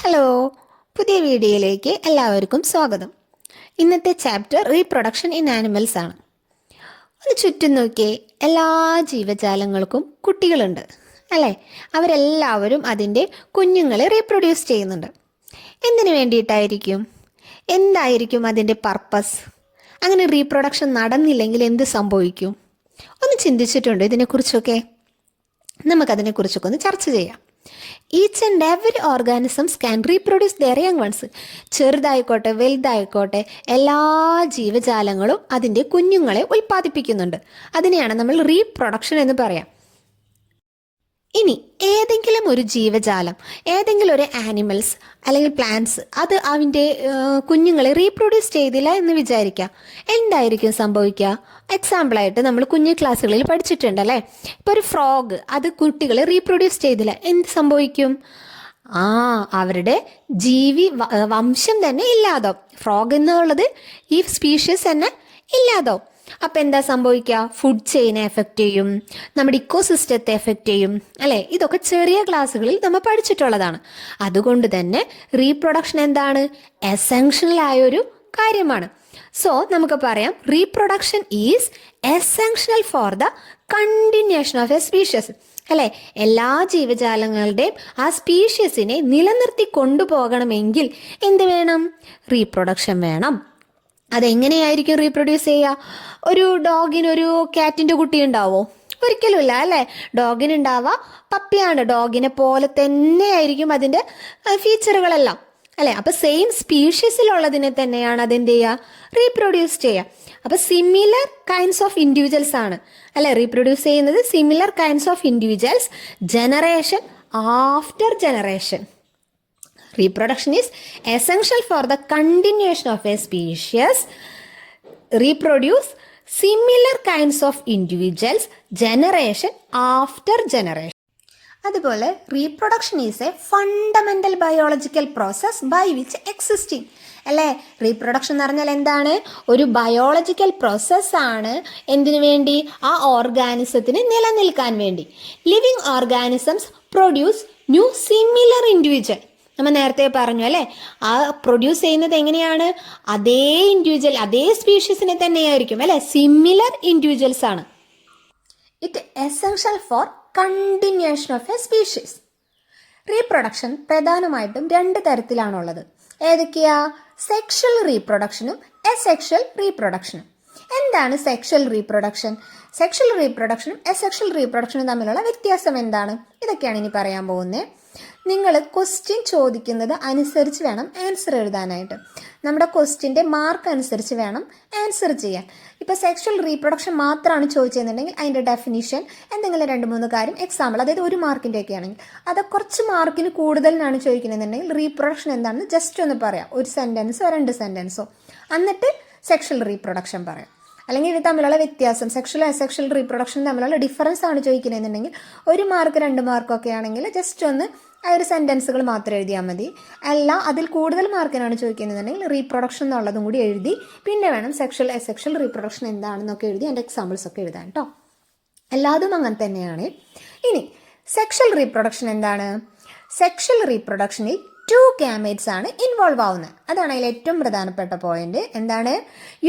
Hello, പുതിയ വീഡിയോയിലേക്ക് എല്ലാവർക്കും സ്വാഗതം. ഇന്നത്തെ ചാപ്റ്റർ റീപ്രൊഡക്ഷൻ ഇൻ ആനിമൽസ് ആണ്. ഒന്ന് ചുറ്റും നോക്കിയേ, എല്ലാ ജീവജാലങ്ങൾക്കും കുട്ടികളുണ്ട് അല്ലേ? അവരെല്ലാവരും അതിൻ്റെ കുഞ്ഞുങ്ങളെ റീപ്രൊഡ്യൂസ് ചെയ്യുന്നുണ്ട്. എന്തിനു വേണ്ടിയിട്ടായിരിക്കും? എന്തായിരിക്കും അതിൻ്റെ പർപ്പസ്? അങ്ങനെ റീപ്രൊഡക്ഷൻ നടന്നില്ലെങ്കിൽ എന്ത് സംഭവിക്കും? ഒന്ന് ചിന്തിച്ചിട്ടുണ്ടോ ഇതിനെക്കുറിച്ചൊക്കെ? നമുക്കതിനെക്കുറിച്ചൊക്കെ ഒന്ന് ചർച്ച ചെയ്യാം. Each and every organisms can reproduce their young ones. ചെറുതായിക്കോട്ടെ വലുതായിക്കോട്ടെ എല്ലാ ജീവജാലങ്ങളും അതിൻ്റെ കുഞ്ഞുങ്ങളെ ഉൽപ്പാദിപ്പിക്കുന്നുണ്ട്. അതിനെയാണ് നമ്മൾ റീപ്രൊഡക്ഷൻ എന്ന് പറയാം. ഇനി ഏതെങ്കിലും ഒരു ജീവജാലം, ഏതെങ്കിലും ഒരു ആനിമൽസ് അല്ലെങ്കിൽ പ്ലാന്റ്സ് അത് അതിൻ്റെ കുഞ്ഞുങ്ങളെ റീപ്രൊഡ്യൂസ് ചെയ്തില്ല എന്ന് വിചാരിക്കുക. എന്തായിരിക്കും സംഭവിക്കുക? എക്സാമ്പിളായിട്ട് നമ്മൾ കുഞ്ഞു ക്ലാസ്സുകളിൽ പഠിച്ചിട്ടുണ്ടല്ലേ, ഇപ്പോൾ ഒരു ഫ്രോഗ് അത് കുട്ടികളെ റീപ്രൊഡ്യൂസ് ചെയ്തില്ല, എന്ത് സംഭവിക്കും? അവരുടെ വംശം തന്നെ ഇല്ലാതാവും. ഫ്രോഗ് എന്നുള്ളത് ഈ സ്പീഷ്യസ് തന്നെ ഇല്ലാതാവും. അപ്പം എന്താ സംഭവിക്കുക? ഫുഡ് ചെയിനെ എഫക്റ്റ് ചെയ്യും, നമ്മുടെ ഇക്കോസിസ്റ്റത്തെ എഫക്റ്റ് ചെയ്യും അല്ലേ? ഇതൊക്കെ ചെറിയ ക്ലാസ്സുകളിൽ നമ്മൾ പഠിച്ചിട്ടുള്ളതാണ്. അതുകൊണ്ട് തന്നെ റീപ്രൊഡക്ഷൻ എന്താണ്? എസെൻഷ്യൽ ആയൊരു കാര്യമാണ്. സോ നമുക്ക് പറയാം, reproduction is essential for the continuation of A species അല്ലേ? എല്ലാ ജീവജാലങ്ങളുടെയും ആ സ്പീഷ്യസിനെ നിലനിർത്തി കൊണ്ടുപോകണമെങ്കിൽ എന്ത് വേണം? റീപ്രൊഡക്ഷൻ വേണം. അതെങ്ങനെയായിരിക്കും റീപ്രൊഡ്യൂസ് ചെയ്യുക? ഒരു ഡോഗിനൊരു ക്യാറ്റിൻ്റെ കുട്ടി ഉണ്ടാവോ? ഒരിക്കലും ഇല്ല അല്ലേ? ഡോഗിനുണ്ടാവുക പപ്പിയാണ്, ഡോഗിനെ പോലെ തന്നെയായിരിക്കും അതിൻ്റെ ഫീച്ചറുകളെല്ലാം അല്ലേ? അപ്പോൾ സെയിം സ്പീഷ്യസിലുള്ളതിനെ തന്നെയാണ് അതെന്ത് ചെയ്യുക? റീപ്രൊഡ്യൂസ് ചെയ്യുക. അപ്പോൾ സിമിലർ കൈൻഡ്സ് ഓഫ് ഇൻഡിവിജ്വൽസ് ആണ് അല്ലേ റീപ്രൊഡ്യൂസ് ചെയ്യുന്നത്? Similar kinds of individuals, generation after generation. Reproduction is essential for the continuation of a species. Reproduce similar kinds of individuals, generation after generation. അതുപോലെ reproduction is a fundamental biological process by which existing അല്ലേ? Reproduction എന്ന് പറഞ്ഞാൽ എന്താണ്? ഒരു biological പ്രോസസ്സാണ്. എന്തിനു വേണ്ടി? ആ ഓർഗാനിസത്തിന് നിലനിൽക്കാൻ വേണ്ടി. Living organisms produce new similar individual. നമ്മൾ നേരത്തെ പറഞ്ഞു അല്ലേ, ആ പ്രൊഡ്യൂസ് ചെയ്യുന്നത് എങ്ങനെയാണ്? അതേ ഇൻഡിവിജ്വൽ, അതേ സ്പീഷ്യസിനെ തന്നെയായിരിക്കും അല്ലേ? സിമിലർ ഇൻഡിവിജ്വൽസ് ആണ്. It essential for continuation of a species. Reproduction പ്രധാനമായിട്ടും രണ്ട് തരത്തിലാണുള്ളത്. ഏതൊക്കെയാ? സെക്ഷൽ റീപ്രൊഡക്ഷനും എസെക്ഷൽ റീപ്രൊഡക്ഷനും. എന്താണ് സെക്ഷൽ റീപ്രൊഡക്ഷൻ? സെക്ഷൽ റീപ്രൊഡക്ഷനും എസെക്ഷൽ റീപ്രൊഡക്ഷനും തമ്മിലുള്ള വ്യത്യാസം എന്താണ്? ഇതൊക്കെയാണ് ഇനി പറയാൻ പോകുന്നത്. നിങ്ങൾ ക്വസ്റ്റ്യൻ ചോദിക്കുന്നത് അനുസരിച്ച് വേണം ആൻസർ എഴുതാനായിട്ട്. നമ്മുടെ ക്വസ്റ്റ്യൻ്റെ മാർക്ക് അനുസരിച്ച് വേണം ആൻസർ ചെയ്യാൻ. ഇപ്പോൾ സെക്ഷൽ റീപ്രൊഡക്ഷൻ മാത്രമാണ് ചോദിച്ചതെന്നുണ്ടെങ്കിൽ അതിൻ്റെ ഡെഫിനിഷൻ, എന്തെങ്കിലും 2-3 കാര്യം, എക്സാമ്പിൾ, അതായത് 1 മാർക്കിൻ്റെ ഒക്കെ ആണെങ്കിൽ അത് കുറച്ച് മാർക്കിന് കൂടുതലിനാണ് ചോദിക്കുന്നതെന്നുണ്ടെങ്കിൽ റീപ്രൊഡക്ഷൻ എന്താണെന്ന് ജസ്റ്റ് ഒന്ന് പറയാം, 1 സെൻറ്റൻസോ 2 സെൻറ്റൻസോ, എന്നിട്ട് സെക്ഷൽ റീപ്രൊഡക്ഷൻ പറയാം. അല്ലെങ്കിൽ ഇത് തമ്മിലുള്ള വ്യത്യാസം, സെക്ഷൽ അസെക്ഷൽ റീപ്രൊഡക്ഷൻ തമ്മിലുള്ള ഡിഫറൻസ് ആണ് ചോദിക്കുന്നതെന്നുണ്ടെങ്കിൽ 1 മാർക്ക് 2 മാർക്കൊക്കെ ആണെങ്കിൽ ജസ്റ്റ് ഒന്ന് ആ ഒരു സെൻറ്റൻസുകൾ മാത്രം എഴുതിയാൽ മതി. അല്ല അതിൽ കൂടുതൽ മാർക്കിനാണ് ചോദിക്കുന്നതെന്നുണ്ടെങ്കിൽ റീപ്രൊഡക്ഷൻ എന്നുള്ളതും കൂടി എഴുതി പിന്നെ വേണം സെക്ഷൽ അസെക്ഷൽ റീപ്രൊഡക്ഷൻ എന്താണെന്നൊക്കെ എഴുതി അതിൻ്റെ എക്സാമ്പിൾസ് ഒക്കെ എഴുതാൻ കേട്ടോ. എല്ലാതും അങ്ങനെ തന്നെയാണ്. ഇനി സെക്ഷൽ റീപ്രൊഡക്ഷൻ എന്താണ്? സെക്ഷൽ റീപ്രൊഡക്ഷനിൽ 2 ഗാമേറ്റ്സ് ആണ് ഇൻവോൾവ് ആവുന്നത്. അതാണ് അതിൽ ഏറ്റവും പ്രധാനപ്പെട്ട പോയിന്റ്. എന്താണ്?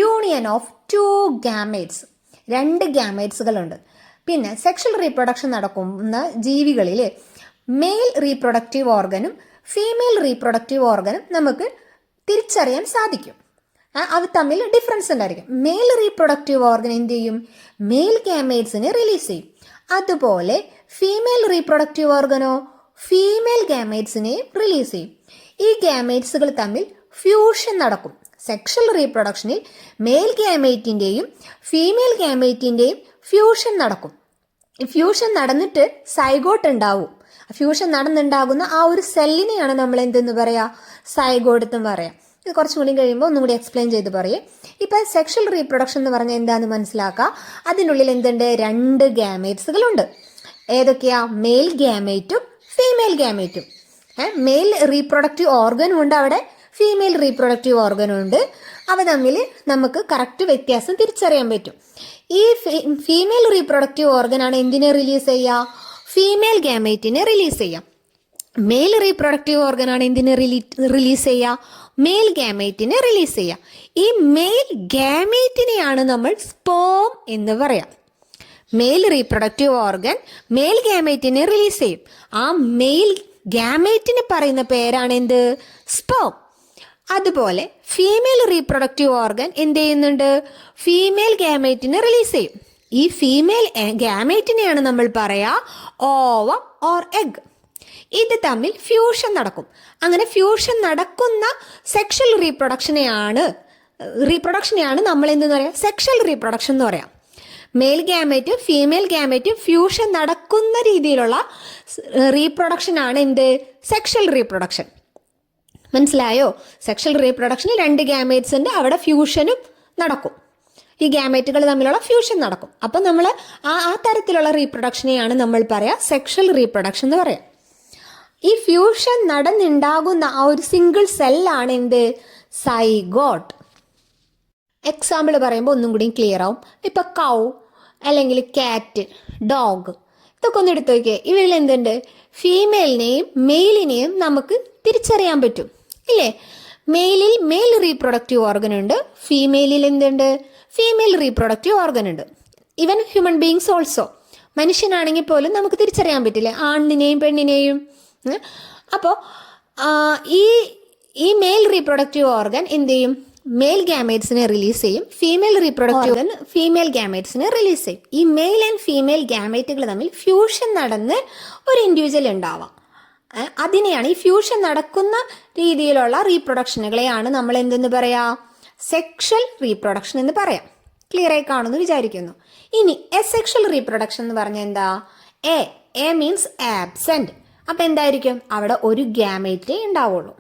Union of 2 gametes, 2 ഗാമേറ്റ്സുകളുണ്ട്. പിന്നെ സെക്ഷൽ റീപ്രൊഡക്ഷൻ നടക്കുന്ന ജീവികളിൽ മെയിൽ റീപ്രൊഡക്റ്റീവ് ഓർഗനും ഫീമെയിൽ റീപ്രൊഡക്റ്റീവ് ഓർഗനും നമുക്ക് തിരിച്ചറിയാൻ സാധിക്കും. അത് തമ്മിൽ ഡിഫറൻസ് ഉണ്ടായിരിക്കും. മെയിൽ റീപ്രൊഡക്റ്റീവ് ഓർഗൻ എന്ത് ചെയ്യും? മെയിൽ ഗാമേറ്റ്സിനെ റിലീസ് ചെയ്യും. അതുപോലെ ഫീമെയിൽ റീപ്രൊഡക്റ്റീവ് ഓർഗനോ ഫീമെയിൽ ഗാമേറ്റ്സിനെ റിലീസ് ചെയ്യും. ഈ ഗാമേറ്റ്സുകൾ തമ്മിൽ ഫ്യൂഷൻ നടക്കും. സെക്ഷൽ റീപ്രൊഡക്ഷനിൽ മെയിൽ ഗാമേറ്റിൻ്റെയും ഫീമെയിൽ ഗാമേറ്റിൻ്റെയും ഫ്യൂഷൻ നടക്കും. ഫ്യൂഷൻ നടന്നിട്ട് സൈഗോട്ട് ഉണ്ടാവും. ഫ്യൂഷൻ നടന്നുണ്ടാകുന്ന ആ ഒരു സെല്ലിനെയാണ് നമ്മൾ എന്തെന്ന് പറയാ? സൈഗോട്ട് എന്ന് പറയാം. ഇത് കുറച്ചും കൂടി കഴിയുമ്പോൾ ഒന്നും കൂടി എക്സ്പ്ലെയിൻ ചെയ്ത് പറയും. ഇപ്പം സെക്ഷൽ റീപ്രൊഡക്ഷൻ എന്ന് പറഞ്ഞാൽ എന്താണെന്ന് മനസ്സിലാക്കുക. അതിനുള്ളിൽ എന്തുണ്ട്? 2 ഗാമേറ്റ്സുകളുണ്ട്. ഏതൊക്കെയാ? മെയിൽ ഗാമേറ്റും ഫീമെയിൽ ഗാമേറ്റും. മെയിൽ റീപ്രൊഡക്റ്റീവ് ഓർഗനും ഉണ്ട് അവിടെ, ഫീമെയിൽ റീപ്രൊഡക്റ്റീവ് ഓർഗനും ഉണ്ട്. അവ തമ്മിൽ നമുക്ക് കറക്റ്റ് വ്യത്യാസം തിരിച്ചറിയാൻ പറ്റും. ഈ ഫീമെയിൽ റീപ്രൊഡക്റ്റീവ് ഓർഗനാണ് എന്തിനെ റിലീസ് ചെയ്യുക? ഫീമെയിൽ ഗാമേറ്റിനെ റിലീസ് ചെയ്യാം. മെയിൽ റീപ്രൊഡക്റ്റീവ് ഓർഗൻ ആണ് എന്തിനെ റിലീസ് ചെയ്യുക? മെയിൽ ഗാമേറ്റിനെ റിലീസ് ചെയ്യുക. ഈ മെയിൽ ഗാമേറ്റിനെയാണ് നമ്മൾ സ്പേം എന്ന് പറയാം. മെയിൽ റീപ്രൊഡക്റ്റീവ് ഓർഗൻ മെയിൽ ഗാമേറ്റിനെ റിലീസ് ചെയ്യും. ആ മെയിൽ ഗാമേറ്റിന് പറയുന്ന പേരാണ് എന്ത്? സ്പേം. അതുപോലെ ഫീമെയിൽ റീപ്രൊഡക്റ്റീവ് ഓർഗൻ എന്ത് ചെയ്യുന്നുണ്ട്? ഫീമെയിൽ ഗാമേറ്റിനെ റിലീസ് ചെയ്യും. ഈ ഫീമെയിൽ ഗാമേറ്റിനെയാണ് നമ്മൾ പറയാ ഓവം ഓർ എഗ്. ഇത് തമ്മിൽ ഫ്യൂഷൻ നടക്കും. അങ്ങനെ ഫ്യൂഷൻ നടക്കുന്ന സെക്ഷൽ റീപ്രൊഡക്ഷനെയാണ് നമ്മൾ എന്തെന്ന് പറയാം? സെക്ഷൽ റീപ്രൊഡക്ഷൻ എന്ന് പറയാം. മെയിൽ ഗാമേറ്റും ഫീമെയിൽ ഗാമേറ്റും ഫ്യൂഷൻ നടക്കുന്ന രീതിയിലുള്ള റീപ്രൊഡക്ഷൻ ആണ് എന്ത്? Sexual reproduction. മനസ്സിലായോ? സെക്ഷൽ റീപ്രൊഡക്ഷന് 2 ഗാമേറ്റ്സ് ഉണ്ട്, അവിടെ ഫ്യൂഷനും നടക്കും. ഈ ഗാമേറ്റുകൾ തമ്മിലുള്ള ഫ്യൂഷൻ നടക്കും. അപ്പം നമ്മൾ ആ തരത്തിലുള്ള റീപ്രൊഡക്ഷനെയാണ് നമ്മൾ പറയാ സെക്ഷൽ റീപ്രൊഡക്ഷൻ എന്ന് പറയാം. ഈ ഫ്യൂഷൻ നടന്നുണ്ടാകുന്ന ആ ഒരു സിംഗിൾ സെല്ലാണ് എന്ത്? സൈഗോട്ട്. എക്സാമ്പിൾ പറയുമ്പോൾ ഒന്നും കൂടി ക്ലിയർ ആവും. ഇപ്പൊ കൗ അല്ലെങ്കിൽ കാറ്റ്, ഡോഗ്, ഇതൊക്കെ ഒന്ന് എടുത്തു നോക്കിയേ. ഇവരിൽ എന്തുണ്ട്? ഫീമെയിലിനെയും മെയിലിനെയും നമുക്ക് തിരിച്ചറിയാൻ പറ്റും, ഇല്ലേ? മെയിലിൽ മെയിൽ റീപ്രൊഡക്റ്റീവ് ഓർഗൻ ഉണ്ട്, ഫീമെയിലിൽ എന്തുണ്ട്? ഫീമെയിൽ റീപ്രൊഡക്റ്റീവ് ഓർഗൻ ഉണ്ട്. ഈവൻ ഹ്യൂമൻ ബീങ്സ് ഓൾസോ, മനുഷ്യനാണെങ്കിൽ പോലും നമുക്ക് തിരിച്ചറിയാൻ പറ്റില്ലേ ആണിനെയും പെണ്ണിനെയും. അപ്പോൾ ഈ മെയിൽ റീപ്രൊഡക്റ്റീവ് ഓർഗൻ എന്ത് ചെയ്യും? മെയിൽ ഗാമേറ്റ്സിനെ റിലീസ് ചെയ്യും. ഫീമെയിൽ റീപ്രൊഡക്റ്റീവ് ഓർഗൻ ഫീമെയിൽ ഗാമേറ്റ്സിനെ റിലീസ് ചെയ്യും. ഈ മെയിൽ ആൻഡ് ഫീമെയിൽ ഗാമേറ്റുകൾ തമ്മിൽ ഫ്യൂഷൻ നടന്ന് ഒരു ഇൻഡിവിജ്വൽ ഉണ്ടാവാം. അതിനെയാണ്, ഈ ഫ്യൂഷൻ നടക്കുന്ന രീതിയിലുള്ള റീപ്രൊഡക്ഷനുകളെയാണ് നമ്മൾ എന്തെന്ന് പറയാ? സെക്ഷൽ റീപ്രൊഡക്ഷൻ എന്ന് പറയാം. ക്ലിയർ ആയി കാണുമെന്ന് വിചാരിക്കുന്നു. ഇനി എസെക്ഷൽ റീപ്രൊഡക്ഷൻ എന്ന് പറഞ്ഞാൽ എന്താ? A means absent. അപ്പം എന്തായിരിക്കും? അവിടെ ഒരു ഗാമേറ്റേ ഉണ്ടാവുള്ളൂ.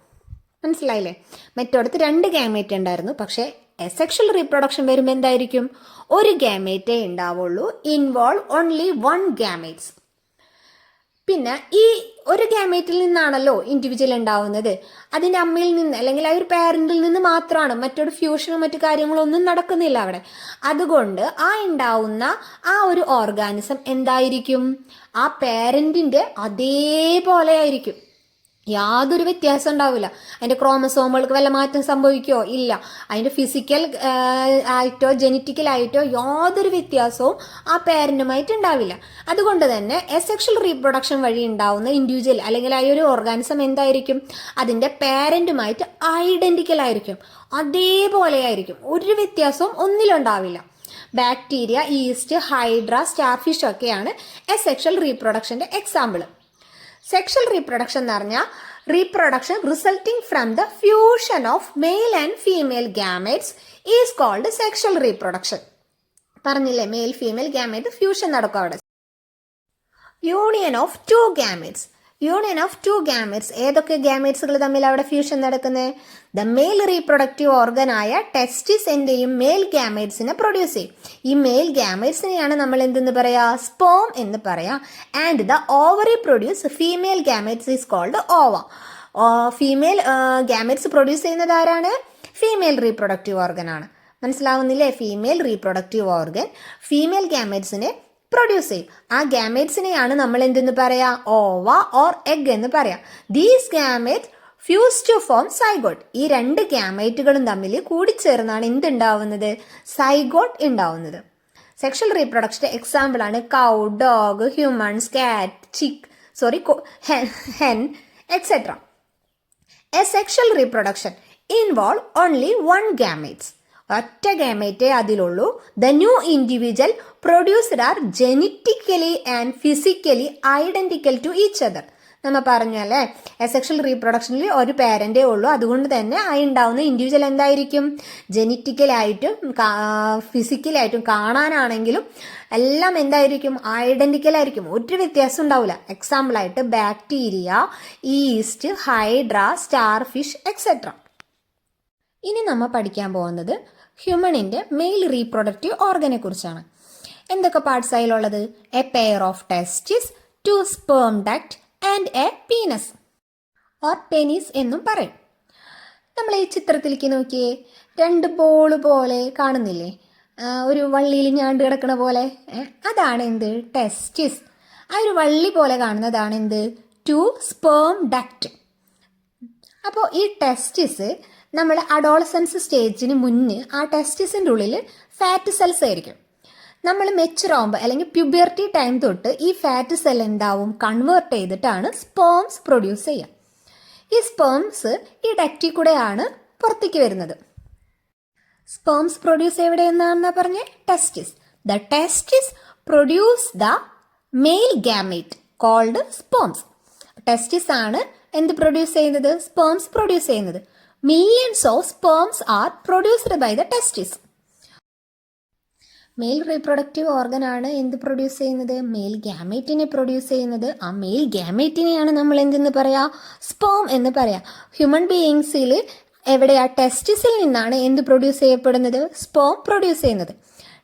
മനസ്സിലായില്ലേ? മറ്റോടത്ത് 2 ഗാമേറ്റ് ഉണ്ടായിരുന്നു. പക്ഷേ എസെക്ഷൽ റീപ്രൊഡക്ഷൻ വരുമ്പോൾ എന്തായിരിക്കും? ഒരു ഗാമേറ്റേ ഉണ്ടാവുള്ളൂ. Involve only 1 gametes. പിന്നെ ഈ ഒരു ഗാമേറ്റിൽ നിന്നാണല്ലോ ഇൻഡിവിജ്വൽ ഉണ്ടാവുന്നത്. അതിൻ്റെ അമ്മയിൽ നിന്ന് അല്ലെങ്കിൽ ആ ഒരു പാരന്റിൽ നിന്ന് മാത്രമാണ്. മറ്റൊരു ഫ്യൂഷനോ മറ്റു കാര്യങ്ങളോ ഒന്നും നടക്കുന്നില്ല അവിടെ. അതുകൊണ്ട് ആ ഉണ്ടാവുന്ന ആ ഒരു ഓർഗാനിസം എന്തായിരിക്കും? ആ പാരന്റിന്റെ അതേപോലെ ആയിരിക്കും. യാതൊരു വ്യത്യാസം ഉണ്ടാവില്ല. അതിൻ്റെ ക്രോമസോമുകൾക്ക് വല്ല മാറ്റം സംഭവിക്കുകയോ ഇല്ല. അതിൻ്റെ ഫിസിക്കൽ ആയിട്ടോ ജനറ്റിക്കലായിട്ടോ യാതൊരു വ്യത്യാസവും ആ പാരന്റുമായിട്ട് ഉണ്ടാവില്ല. അതുകൊണ്ട് തന്നെ എസെക്ഷൽ റീപ്രൊഡക്ഷൻ വഴി ഉണ്ടാവുന്ന ഇൻഡിവിജ്വൽ അല്ലെങ്കിൽ ആ ഒരു ഓർഗാനിസം എന്തായിരിക്കും? അതിൻ്റെ പാരന്റുമായിട്ട് ഐഡന്റിക്കൽ ആയിരിക്കും, അതേപോലെ ആയിരിക്കും. ഒരു വ്യത്യാസവും ഒന്നിലുണ്ടാവില്ല. ബാക്ടീരിയ, ഈസ്റ്റ്, ഹൈഡ്ര, സ്റ്റാർഫിഷ് ഒക്കെയാണ് എസെക്ഷൽ റീപ്രൊഡക്ഷന്റെ എക്സാമ്പിൾ. സെക്ഷൽ റീപ്രൊഡക്ഷൻ എന്ന് പറഞ്ഞാൽ reproduction resulting from the fusion of male and female gametes is called sexual reproduction. പറഞ്ഞില്ലേ, മെയിൽ ഫീമെയിൽ ഗാമേറ്റ് ഫ്യൂഷൻ നടക്കും അവിടെ. Union of 2 gametes. Union of 2 gametes. ഏതൊക്കെ ഗാമേറ്റ്സുകൾ തമ്മിൽ അവിടെ ഫ്യൂഷൻ നടക്കുന്നത്? ദ മെയിൽ റീപ്രൊഡക്റ്റീവ് ഓർഗൻ ആയ ടെസ്റ്റിസ് എന്ത് ചെയ്യും? മെയിൽ ഗാമേറ്റ്സിനെ പ്രൊഡ്യൂസ് ചെയ്യും. ഈ മെയിൽ ഗാമേറ്റ്സിനെയാണ് നമ്മൾ എന്തെന്ന് പറയാ? സ്പേം എന്ന് പറയാം. And the ovary produce female gametes is called ova. Female gametes produce ചെയ്യുന്നത് ആരാണ്? ഫീമെയിൽ റീപ്രൊഡക്റ്റീവ് ഓർഗൻ ആണ്. മനസ്സിലാവുന്നില്ലേ? ഫീമെയിൽ റീപ്രൊഡക്റ്റീവ് ഓർഗൻ ഫീമെയിൽ ഗാമേറ്റ്സിനെ പ്രൊഡ്യൂസ് ചെയ്യും. ആ ഗാമേറ്റ്സിനെയാണ് നമ്മൾ എന്തെന്ന് പറയാ? ഓവ ഓർ എഗ് എന്ന് പറയാം. These gamete fuse to form zygote. ഈ 2 ഗാമേറ്റുകളും തമ്മിൽ കൂടിച്ചേർന്നാണ് എന്തുണ്ടാവുന്നത്? സൈഗോട്ട് ഉണ്ടാവുന്നത്. സെക്ഷൽ റീപ്രൊഡക്ഷന്റെ എക്സാമ്പിൾ ആണ് cow, dog, humans, cat, hen, etc. A sexual reproduction involve only 1 gametes. ഒറ്റ ഗാമേറ്റേ അതിലുള്ളൂ. The new individual produced are genetically and physically identical to each other. നമ്മൾ പറഞ്ഞല്ലേ, എസെക്ഷൽ റീപ്രൊഡക്ഷനിൽ ഒരു പാരന്റേ ഉള്ളൂ. അതുകൊണ്ട് തന്നെ ആ ഉണ്ടാവുന്ന ഇൻഡിവിജ്വൽ എന്തായിരിക്കും? ജെനറ്റിക്കലായിട്ടും ഫിസിക്കലായിട്ടും കാണാനാണെങ്കിലും എല്ലാം എന്തായിരിക്കും? ഐഡന്റിക്കലായിരിക്കും. ഒരു വ്യത്യാസം ഉണ്ടാവില്ല. എക്സാമ്പിളായിട്ട് bacteria, yeast, hydra, starfish et cetera. ഇനി നമ്മൾ പഠിക്കാൻ പോകുന്നത് ഹ്യൂമണിന്റെ മെയിൽ റീപ്രൊഡക്റ്റീവ് ഓർഗനെ കുറിച്ചാണ്. എന്തൊക്കെ പാർട്സ് അതിലുള്ളത്? A pair of ടെസ്റ്റിസ്, 2 sperm duct and A penis or penis എന്നും പറയും. നമ്മൾ ഈ ചിത്രത്തിലേക്ക് നോക്കിയേ, 2 ബോൾ പോലെ കാണുന്നില്ലേ? ഒരു വള്ളിയിൽ ഞാണ്ട് കിടക്കണ പോലെ. അതാണ് എന്ത്? ടെസ്റ്റിസ്. ആ ഒരു വള്ളി പോലെ കാണുന്നതാണ് എന്ത്? Two sperm duct. അപ്പോൾ ഈ ടെസ്റ്റിസ് നമ്മൾ അഡോളസൻസ് സ്റ്റേജിന് മുന്നേ ആ ടെസ്റ്റിസിൻ്റെ ഉള്ളിൽ ഫാറ്റ് സെൽസ് ആയിരിക്കും. നമ്മൾ മെച്ചുർ ആകുമ്പോൾ അല്ലെങ്കിൽ പ്യൂബർട്ടി ടൈം തൊട്ട് ഈ ഫാറ്റ് സെൽ എന്താവും, കൺവേർട്ട് ചെയ്തിട്ടാണ് സ്പേംസ് പ്രൊഡ്യൂസ് ചെയ്യുക. ഈ സ്പേംസ് ഈ ഡക്റ്റിൽ കൂടെയാണ് പുറത്തേക്ക് വരുന്നത്. സ്പേംസ് പ്രൊഡ്യൂസ് എവിടെയെന്നാണെന്നാ പറഞ്ഞ testis. The testis produce the male gamete called sperms. Testis ആണ് എന്ത് പ്രൊഡ്യൂസ് ചെയ്യുന്നത്, സ്പേംസ് പ്രൊഡ്യൂസ് ചെയ്യുന്നത്. Millions of sperms are produced by the testis. Male reproductive organ ആണ് എന്ത് പ്രൊഡ്യൂസ് ചെയ്യുന്നത്, മെയിൽ ഗാമേറ്റിനെ പ്രൊഡ്യൂസ് ചെയ്യുന്നത്. ആ മെയിൽ ഗാമേറ്റിനെയാണ് നമ്മൾ എന്തെന്ന് പറയാ, സ്പേം എന്ന് പറയാം. ഹ്യൂമൻ ബീയിങ്സിൽ എവിടെയാ, ടെസ്റ്റിസിൽ നിന്നാണ് എന്ത് പ്രൊഡ്യൂസ് ചെയ്യപ്പെടുന്നത്, സ്പേം പ്രൊഡ്യൂസ് ചെയ്യുന്നത്.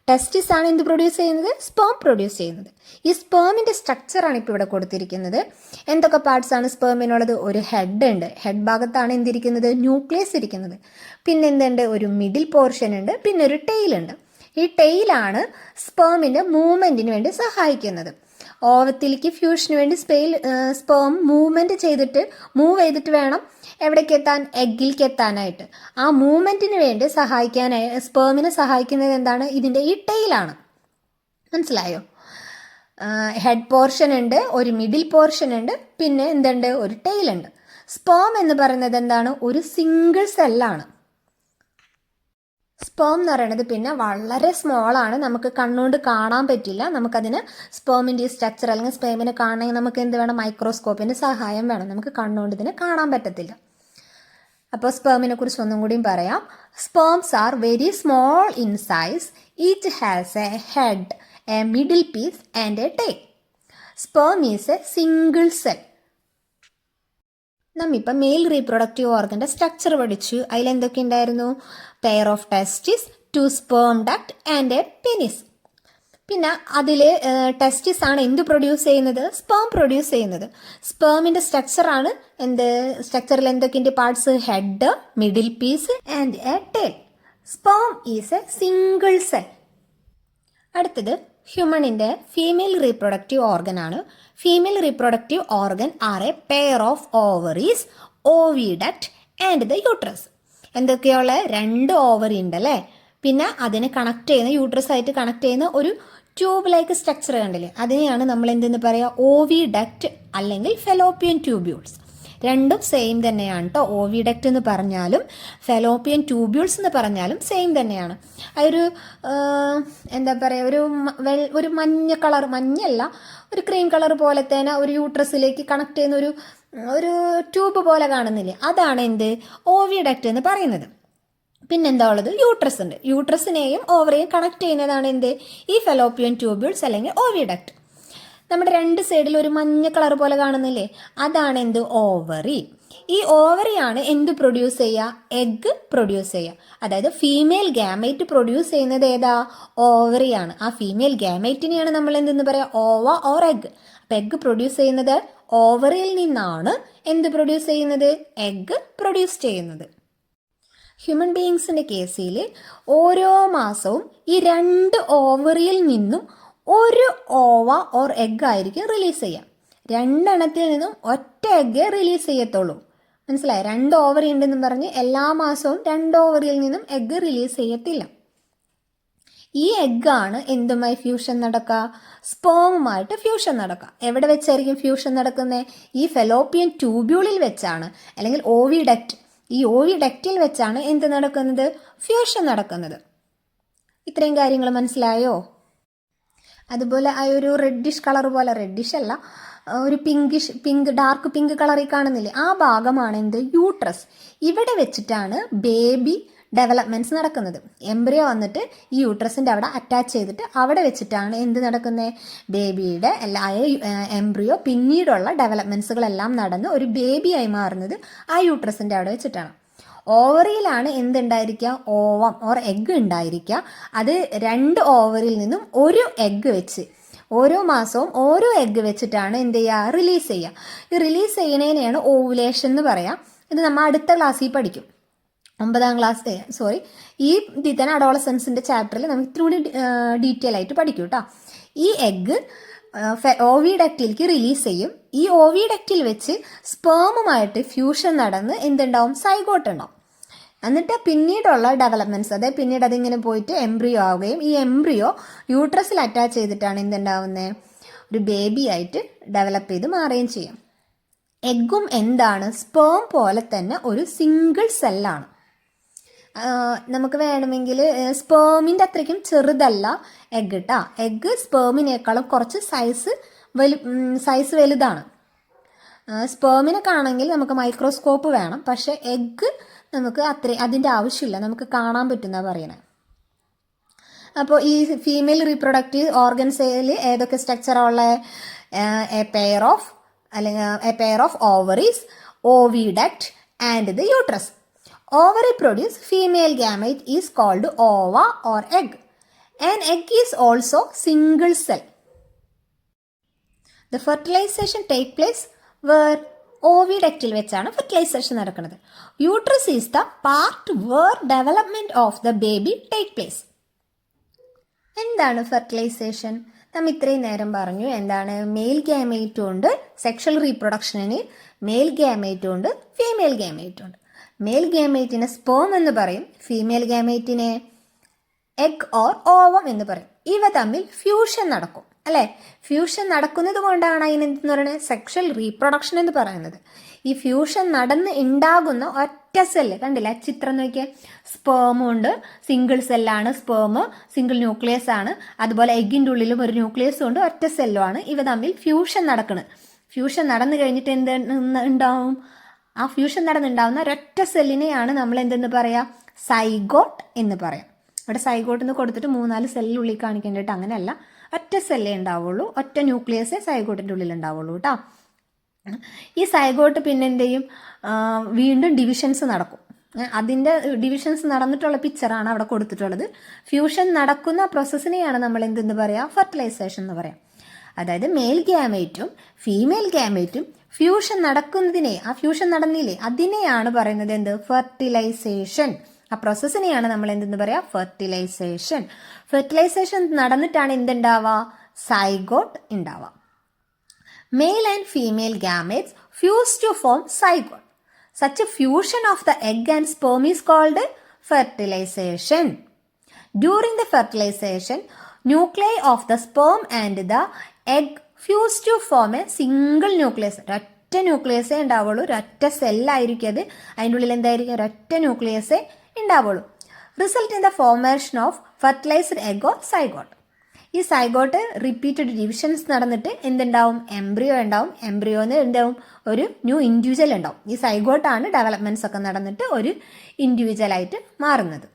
ടെസ്റ്റിസ് ആണ് എന്ത് പ്രൊഡ്യൂസ് ചെയ്യുന്നത്, സ്പേം പ്രൊഡ്യൂസ് ചെയ്യുന്നത്. ഈ സ്പേമിൻ്റെ സ്ട്രക്ചറാണ് ഇപ്പോൾ ഇവിടെ കൊടുത്തിരിക്കുന്നത്. എന്തൊക്കെ പാർട്സ് ആണ് സ്പേമിനുള്ളത്, ഒരു ഹെഡ് ഉണ്ട്, ഹെഡ് ഭാഗത്താണ് എന്തിരിക്കുന്നത്, ന്യൂക്ലിയസ് ഇരിക്കുന്നത്. പിന്നെ എന്തുണ്ട്, ഒരു മിഡിൽ പോർഷൻ ഉണ്ട്, പിന്നെ ഒരു ടെയിൽ ഉണ്ട്. ഈ ടെയിലാണ് സ്പേമിൻ്റെ മൂവ്മെൻറ്റിന് വേണ്ടി സഹായിക്കുന്നത്. ഓവത്തിലേക്ക് ഫ്യൂഷന് വേണ്ടി സ്പേം മൂവ് ചെയ്തിട്ട് വേണം എവിടേക്ക് എത്താൻ, എഗ്ഗിലേക്ക് എത്താനായിട്ട്. ആ മൂവ്മെൻറ്റിന് വേണ്ടി സ്പേമിനെ സഹായിക്കുന്നത് എന്താണ്, ഇതിൻ്റെ ഈ ടെയിലാണ്. മനസ്സിലായോ? ഹെഡ് പോർഷൻ ഉണ്ട്, ഒരു മിഡിൽ പോർഷൻ ഉണ്ട്, പിന്നെ എന്തുണ്ട്, ഒരു ടെയിലുണ്ട്. സ്പേം എന്ന് പറയുന്നത് എന്താണ്, ഒരു സിംഗിൾ സെല്ലാണ്. സ്പേം എന്ന് പറയുന്നത് പിന്നെ വളരെ സ്മോൾ ആണ്, നമുക്ക് കണ്ണുകൊണ്ട് കാണാൻ പറ്റില്ല. നമുക്കതിന് സ്പേമിൻ്റെ ഈ സ്ട്രക്ചർ അല്ലെങ്കിൽ സ്പേമിനെ കാണണമെങ്കിൽ നമുക്ക് എന്ത് വേണം, മൈക്രോസ്കോപ്പിൻ്റെ സഹായം വേണം. നമുക്ക് കണ്ണുകൊണ്ട് ഇതിനെ കാണാൻ പറ്റത്തില്ല. അപ്പോൾ സ്പേമിനെ കുറിച്ച് ഒന്നും കൂടിയും പറയാം. Sperms are very small in size. Each has a head, a middle piece and a tail. Sperm is a single cell. നമ്മിപ്പോൾ മെയിൽ റീപ്രൊഡക്റ്റീവ് ഓർഗൻ്റെ സ്ട്രക്ചർ പഠിച്ചു. അതിലെന്തൊക്കെ ഉണ്ടായിരുന്നു, pair of testis, two sperm duct and a penis. പിന്നെ അതിൽ ടെസ്റ്റിസ് ആണ് എന്ത് produce ചെയ്യുന്നത്, സ്പേം പ്രൊഡ്യൂസ് ചെയ്യുന്നത്. സ്പേമിൻ്റെ സ്ട്രക്ചറാണ് സ്ട്രക്ചറിൽ എന്തൊക്കെയുണ്ട് parts, head, middle piece and a tail. Sperm is a single cell. അടുത്തത് ഹ്യൂമണിൻ്റെ ഫീമെയിൽ റീപ്രൊഡക്റ്റീവ് ഓർഗൻ ആണ്. Female reproductive organ are a pair of ovaries, oviduct and the uterus. എന്തൊക്കെയുള്ള, 2 ഓവറി ഉണ്ടല്ലേ, പിന്നെ അതിനെ കണക്ട് ചെയ്യുന്ന, യൂട്രസ് ആയിട്ട് കണക്ട് ചെയ്യുന്ന ഒരു ട്യൂബ് ലൈക്ക് സ്ട്രക്ചർ കണ്ടില്ലേ, അതിനെയാണ് നമ്മൾ എന്തെന്ന് പറയുക, ഓവിഡക്റ്റ് അല്ലെങ്കിൽ ഫെലോപ്പിയൻ ട്യൂബ്യൂൾസ്. രണ്ടും സെയിം തന്നെയാണ് കേട്ടോ. ഓവിഡക്റ്റ് എന്ന് പറഞ്ഞാലും ഫെലോപ്പിയൻ ട്യൂബ്യൂൾസ് എന്ന് പറഞ്ഞാലും സെയിം തന്നെയാണ്. അതൊരു എന്താ പറയുക, ഒരു മഞ്ഞ കളർ, മഞ്ഞല്ല, ഒരു ക്രീം കളർ പോലെ തന്നെ ഒരു യൂട്രസിലേക്ക് കണക്ട് ചെയ്യുന്ന ഒരു ട്യൂബ് പോലെ കാണുന്നില്ലേ, അതാണ് എന്ത്, ഓവിഡക്റ്റ് എന്ന് പറയുന്നത്. പിന്നെന്താ ഉള്ളത്, യൂട്രസ് ഉണ്ട്. യൂട്രസിനെയും ഓവറിയും കണക്ട് ചെയ്യുന്നതാണ് എന്ത്, ഈ ഫെലോപ്പിയൻ ട്യൂബ്യൂൾസ് അല്ലെങ്കിൽ ഓവിഡക്റ്റ്. നമ്മുടെ 2 സൈഡിൽ ഒരു മഞ്ഞ കളർ പോലെ കാണുന്നില്ലേ, അതാണ് എന്ത്, ഓവറി. ഈ ഓവറിയാണ് എന്ത് പ്രൊഡ്യൂസ് ചെയ്യുക, എഗ്ഗ് പ്രൊഡ്യൂസ് ചെയ്യുക. അതായത് ഫീമെയിൽ ഗാമേറ്റ് പ്രൊഡ്യൂസ് ചെയ്യുന്നത് ഏതാ, ഓവറിയാണ്. ആ ഫീമെയിൽ ഗാമേറ്റിനെയാണ് നമ്മൾ എന്തെന്ന് പറയുക, ഓവ ഓർ എഗ്ഗ്. അപ്പം എഗ്ഗ് പ്രൊഡ്യൂസ് ചെയ്യുന്നത് ഓവറിയിൽ നിന്നാണ് എന്ത് പ്രൊഡ്യൂസ് ചെയ്യുന്നത്, എഗ്ഗ് പ്രൊഡ്യൂസ് ചെയ്യുന്നത്. ഹ്യൂമൻ ബീയിങ്സിൻ്റെ കേസിൽ ഓരോ മാസവും ഈ 2 ഓവറിയിൽ നിന്നും ഒരു ഓവ ഓർ എഗ്ഗ് ആയിരിക്കും റിലീസ് ചെയ്യുക. 2 എണ്ണത്തിൽ നിന്നും ഒറ്റ എഗ്ഗേ റിലീസ് ചെയ്യത്തുള്ളൂ. മനസ്സിലായി? 2 ഓവറി ഉണ്ടെന്നും പറഞ്ഞ് എല്ലാ മാസവും 2 ഓവറിയിൽ നിന്നും എഗ്ഗ് റിലീസ് ചെയ്യത്തില്ല. ഈ എഗ്ഗാണ് എന്തുമായി ഫ്യൂഷൻ നടക്കുക, സ്പേമുമായിട്ട് ഫ്യൂഷൻ നടക്കുക. എവിടെ വെച്ചായിരിക്കും ഫ്യൂഷൻ നടക്കുന്നത്, ഈ ഫെലോപ്പിയൻ ട്യൂബ്യൂളിൽ വെച്ചാണ്, അല്ലെങ്കിൽ ഓവിഡക്റ്റ്. ഈ ഓവിഡക്റ്റിൽ വെച്ചാണ് എന്ത് നടക്കുന്നത്, ഫ്യൂഷൻ നടക്കുന്നത്. ഇത്രയും കാര്യങ്ങൾ മനസ്സിലായോ? അതുപോലെ ആ ഒരു റെഡിഷ് കളർ പോലെ, റെഡിഷ് അല്ല, ഒരു ഡാർക്ക് പിങ്ക് കളറിൽ കാണുന്നില്ലേ, ആ ഭാഗമാണ് എന്ത്, യൂട്രസ്. ഇവിടെ വെച്ചിട്ടാണ് ബേബി ഡെവലപ്മെൻറ്റ്സ് നടക്കുന്നത്. എംബ്രിയോ വന്നിട്ട് ഈ യൂട്രസിൻ്റെ അവിടെ അറ്റാച്ച് ചെയ്തിട്ട് അവിടെ വെച്ചിട്ടാണ് എന്ത് നടക്കുന്നത്, ബേബിയുടെ എംബ്രിയോ പിന്നീടുള്ള ഡെവലപ്മെൻറ്റ്സുകളെല്ലാം നടന്ന് ഒരു ബേബിയായി മാറുന്നത് ആ യൂട്രസിൻ്റെ അവിടെ വെച്ചിട്ടാണ്. ഓവറിയിലാണ് എന്തുണ്ടായിരിക്കുക, ഓവം ഓർ എഗ്ഗ് ഉണ്ടായിരിക്കുക. അത് 2 ഓവറിൽ നിന്നും ഒരു എഗ്ഗ് വെച്ച് ഓരോ മാസവും ഓരോ എഗ്ഗ് വെച്ചിട്ടാണ് എന്ത് ചെയ്യുക, റിലീസ് ചെയ്യുക. ഈ റിലീസ് ചെയ്യുന്നതിനെയാണ് ഓവുലേഷൻ എന്ന് പറയാം. ഇത് നമ്മൾ അടുത്ത ക്ലാസ്സിൽ പഠിക്കും, 9ാം ക്ലാസ്, ഈ തന്നെ അഡോളസൻസിൻ്റെ ചാപ്റ്ററിൽ നമുക്ക് ഇത്തിരി കൂടി ഡീറ്റെയിൽ ആയിട്ട് പഠിക്കും കേട്ടോ. ഈ എഗ്ഗ് ഓവിഡക്റ്റിലേക്ക് റിലീസ് ചെയ്യും. ഈ ഓവിഡക്റ്റിൽ വെച്ച് സ്പേമുമായിട്ട് ഫ്യൂഷൻ നടന്ന് എന്തുണ്ടാവും, സൈഗോട്ട് ഉണ്ടാവും. എന്നിട്ട് പിന്നീടുള്ള ഡെവലപ്മെന്റ്സ്, അതായത് പിന്നീട് അതിങ്ങനെ പോയിട്ട് എംബ്രിയോ ആവുകയും ഈ എംബ്രിയോ യൂട്രസിൽ അറ്റാച്ച് ചെയ്തിട്ടാണ് എന്തുണ്ടാവുന്നത്, ഒരു ബേബി ആയിട്ട് ഡെവലപ്പ് ചെയ്ത് മാറുകയും ചെയ്യും. എഗ്ഗും എന്താണ്, സ്പേം പോലെ തന്നെ ഒരു സിംഗിൾ സെല്ലാണ്. നമുക്ക് വേണമെങ്കിൽ സ്പേമിൻ്റെ അത്രയ്ക്കും ചെറുതല്ല എഗ്ഗ് കേട്ടോ. എഗ്ഗ് സ്പേമിനേക്കാളും കുറച്ച് സൈസ് വലുതാണ്. സ്പേമിനൊക്കെ ആണെങ്കിൽ നമുക്ക് മൈക്രോസ്കോപ്പ് വേണം, പക്ഷേ എഗ്ഗ് നമുക്ക് അതിൻ്റെ ആവശ്യമില്ല, നമുക്ക് കാണാൻ പറ്റുന്ന പറയണേ. അപ്പോൾ ഈ ഫീമെയിൽ റീപ്രൊഡക്റ്റീവ് ഓർഗൻസിൽ ഏതൊക്കെ സ്ട്രക്ചറാണ് ഉള്ളത്? A pair of ovaries, oviduct and the uterus. Ovary produce female gamete is called ova or egg. An egg is also single cell. The fertilization take place where oviductil വെച്ചാണ് fertilization നടക്കുന്നത്. Uterus is the part where development of the baby take place. എന്താണ് fertilisation? നമ്മൾ ഇത്രയും നേരം പറഞ്ഞു എന്താണ്, mail ഗാമേറ്റും ഉണ്ട്, sexual റീപ്രൊഡക്ഷനിന് mail ഗാമേറ്റും ഉണ്ട്, ഫീമെയിൽ ഗാമേറ്റും ഉണ്ട്. മെയിൽ ഗാമേറ്റിനെ സ്പേം എന്ന് പറയും, ഫീമെയിൽ ഗാമേറ്റിനെ എഗ് ഓർ ഓവം എന്ന് പറയും. ഇവ തമ്മിൽ ഫ്യൂഷൻ നടക്കും അല്ലേ? ഫ്യൂഷൻ നടക്കുന്നത് കൊണ്ടാണ് അതിനെന്തെന്ന് പറയുന്നത്, സെക്ഷൽ റീപ്രൊഡക്ഷൻ എന്ന് പറയുന്നത്. ഈ ഫ്യൂഷൻ നടന്ന് ഉണ്ടാകുന്ന ഒറ്റ സെല്ല് കണ്ടില്ല, ചിത്രം നോക്കിയാൽ സ്പേമും ഉണ്ട്, സിംഗിൾ സെല്ലാണ് സ്പേം, സിംഗിൾ ന്യൂക്ലിയസ് ആണ്. അതുപോലെ എഗ്ഗിൻ്റെ ഉള്ളിലും ഒരു ന്യൂക്ലിയസും ഉണ്ട്, ഒറ്റ സെല്ലുമാണ്. ഇവ തമ്മിൽ ഫ്യൂഷൻ നടക്കുന്നത്. ഫ്യൂഷൻ നടന്നു കഴിഞ്ഞിട്ട് എന്ത് ഉണ്ടാവും, ആ ഫ്യൂഷൻ നടന്നുണ്ടാവുന്ന ഒരൊറ്റ സെല്ലിനെയാണ് നമ്മൾ എന്തെന്ന് പറയാം, സൈഗോട്ട് എന്ന് പറയാം. ഇവിടെ സൈഗോട്ട് എന്ന് കൊടുത്തിട്ട് 3-4 സെല്ലിനുള്ളിൽ കാണിക്കേണ്ടിട്ട് അങ്ങനെയല്ല, ഒറ്റ സെല്ലേ ഉണ്ടാവുള്ളൂ, ഒറ്റ ന്യൂക്ലിയസേ സൈഗോട്ടിൻ്റെ ഉള്ളിൽ ഉണ്ടാവുള്ളൂ കേട്ടോ. ഈ സൈഗോട്ട് പിന്നെ എന്ത് ചെയ്യും, വീണ്ടും ഡിവിഷൻസ് നടക്കും. അതിൻ്റെ ഡിവിഷൻസ് നടന്നിട്ടുള്ള പിക്ചറാണ് അവിടെ കൊടുത്തിട്ടുള്ളത്. ഫ്യൂഷൻ നടക്കുന്ന പ്രോസസ്സിനെയാണ് നമ്മൾ എന്തെന്ന് പറയാം, ഫെർട്ടിലൈസേഷൻ എന്ന് പറയാം. അതായത് മെയിൽ ഗാമേറ്റും ഫീമെയിൽ ഗാമേറ്റും ഫ്യൂഷൻ നടക്കുന്നതിനെ, ആ ഫ്യൂഷൻ നടന്നില്ലേ അതിനെയാണ് പറയുന്നത് എന്ത്, ഫെർട്ടിലൈസേഷൻ. ആ പ്രോസസ്സിനെയാണ് നമ്മൾ എന്തെന്ന് പറയാ, ഫെർട്ടിലൈസേഷൻ. ഫെർട്ടിലൈസേഷൻ നടന്നിട്ടാണ് എന്തുണ്ടാവുക, സൈഗോട്ട് ഉണ്ടാവുക. Male and female gametes fuse to form zygote. Such a fusion of the egg and sperm is called fertilisation. During the fertilisation nuclei of the sperm and the egg fuse to form a single nucleus. ഒരൊറ്റ ന്യൂക്ലിയസേ ഉണ്ടാവുള്ളൂ, ഒരൊറ്റ സെല്ലായിരിക്കും അത്. അതിൻ്റെ ഉള്ളിൽ എന്തായിരിക്കും, ഒരൊറ്റ ന്യൂക്ലിയസേ ഉണ്ടാവുള്ളൂ. Result in the formation of fertilised egg or zygote. ഈ സൈഗോട്ട് റിപ്പീറ്റഡ് ഡിവിഷൻസ് നടന്നിട്ട് എന്തുണ്ടാവും, എംബ്രിയോ ഉണ്ടാവും. എംബ്രിയോന്ന് എന്താവും, ഒരു ന്യൂ ഇൻഡിവിജ്വൽ ഉണ്ടാവും. ഈ സൈഗോട്ടാണ് ഡെവലപ്മെന്റ്സ് ഒക്കെ നടന്നിട്ട് ഒരു ഇൻഡിവിജ്വലായിട്ട് മാറുന്നത്.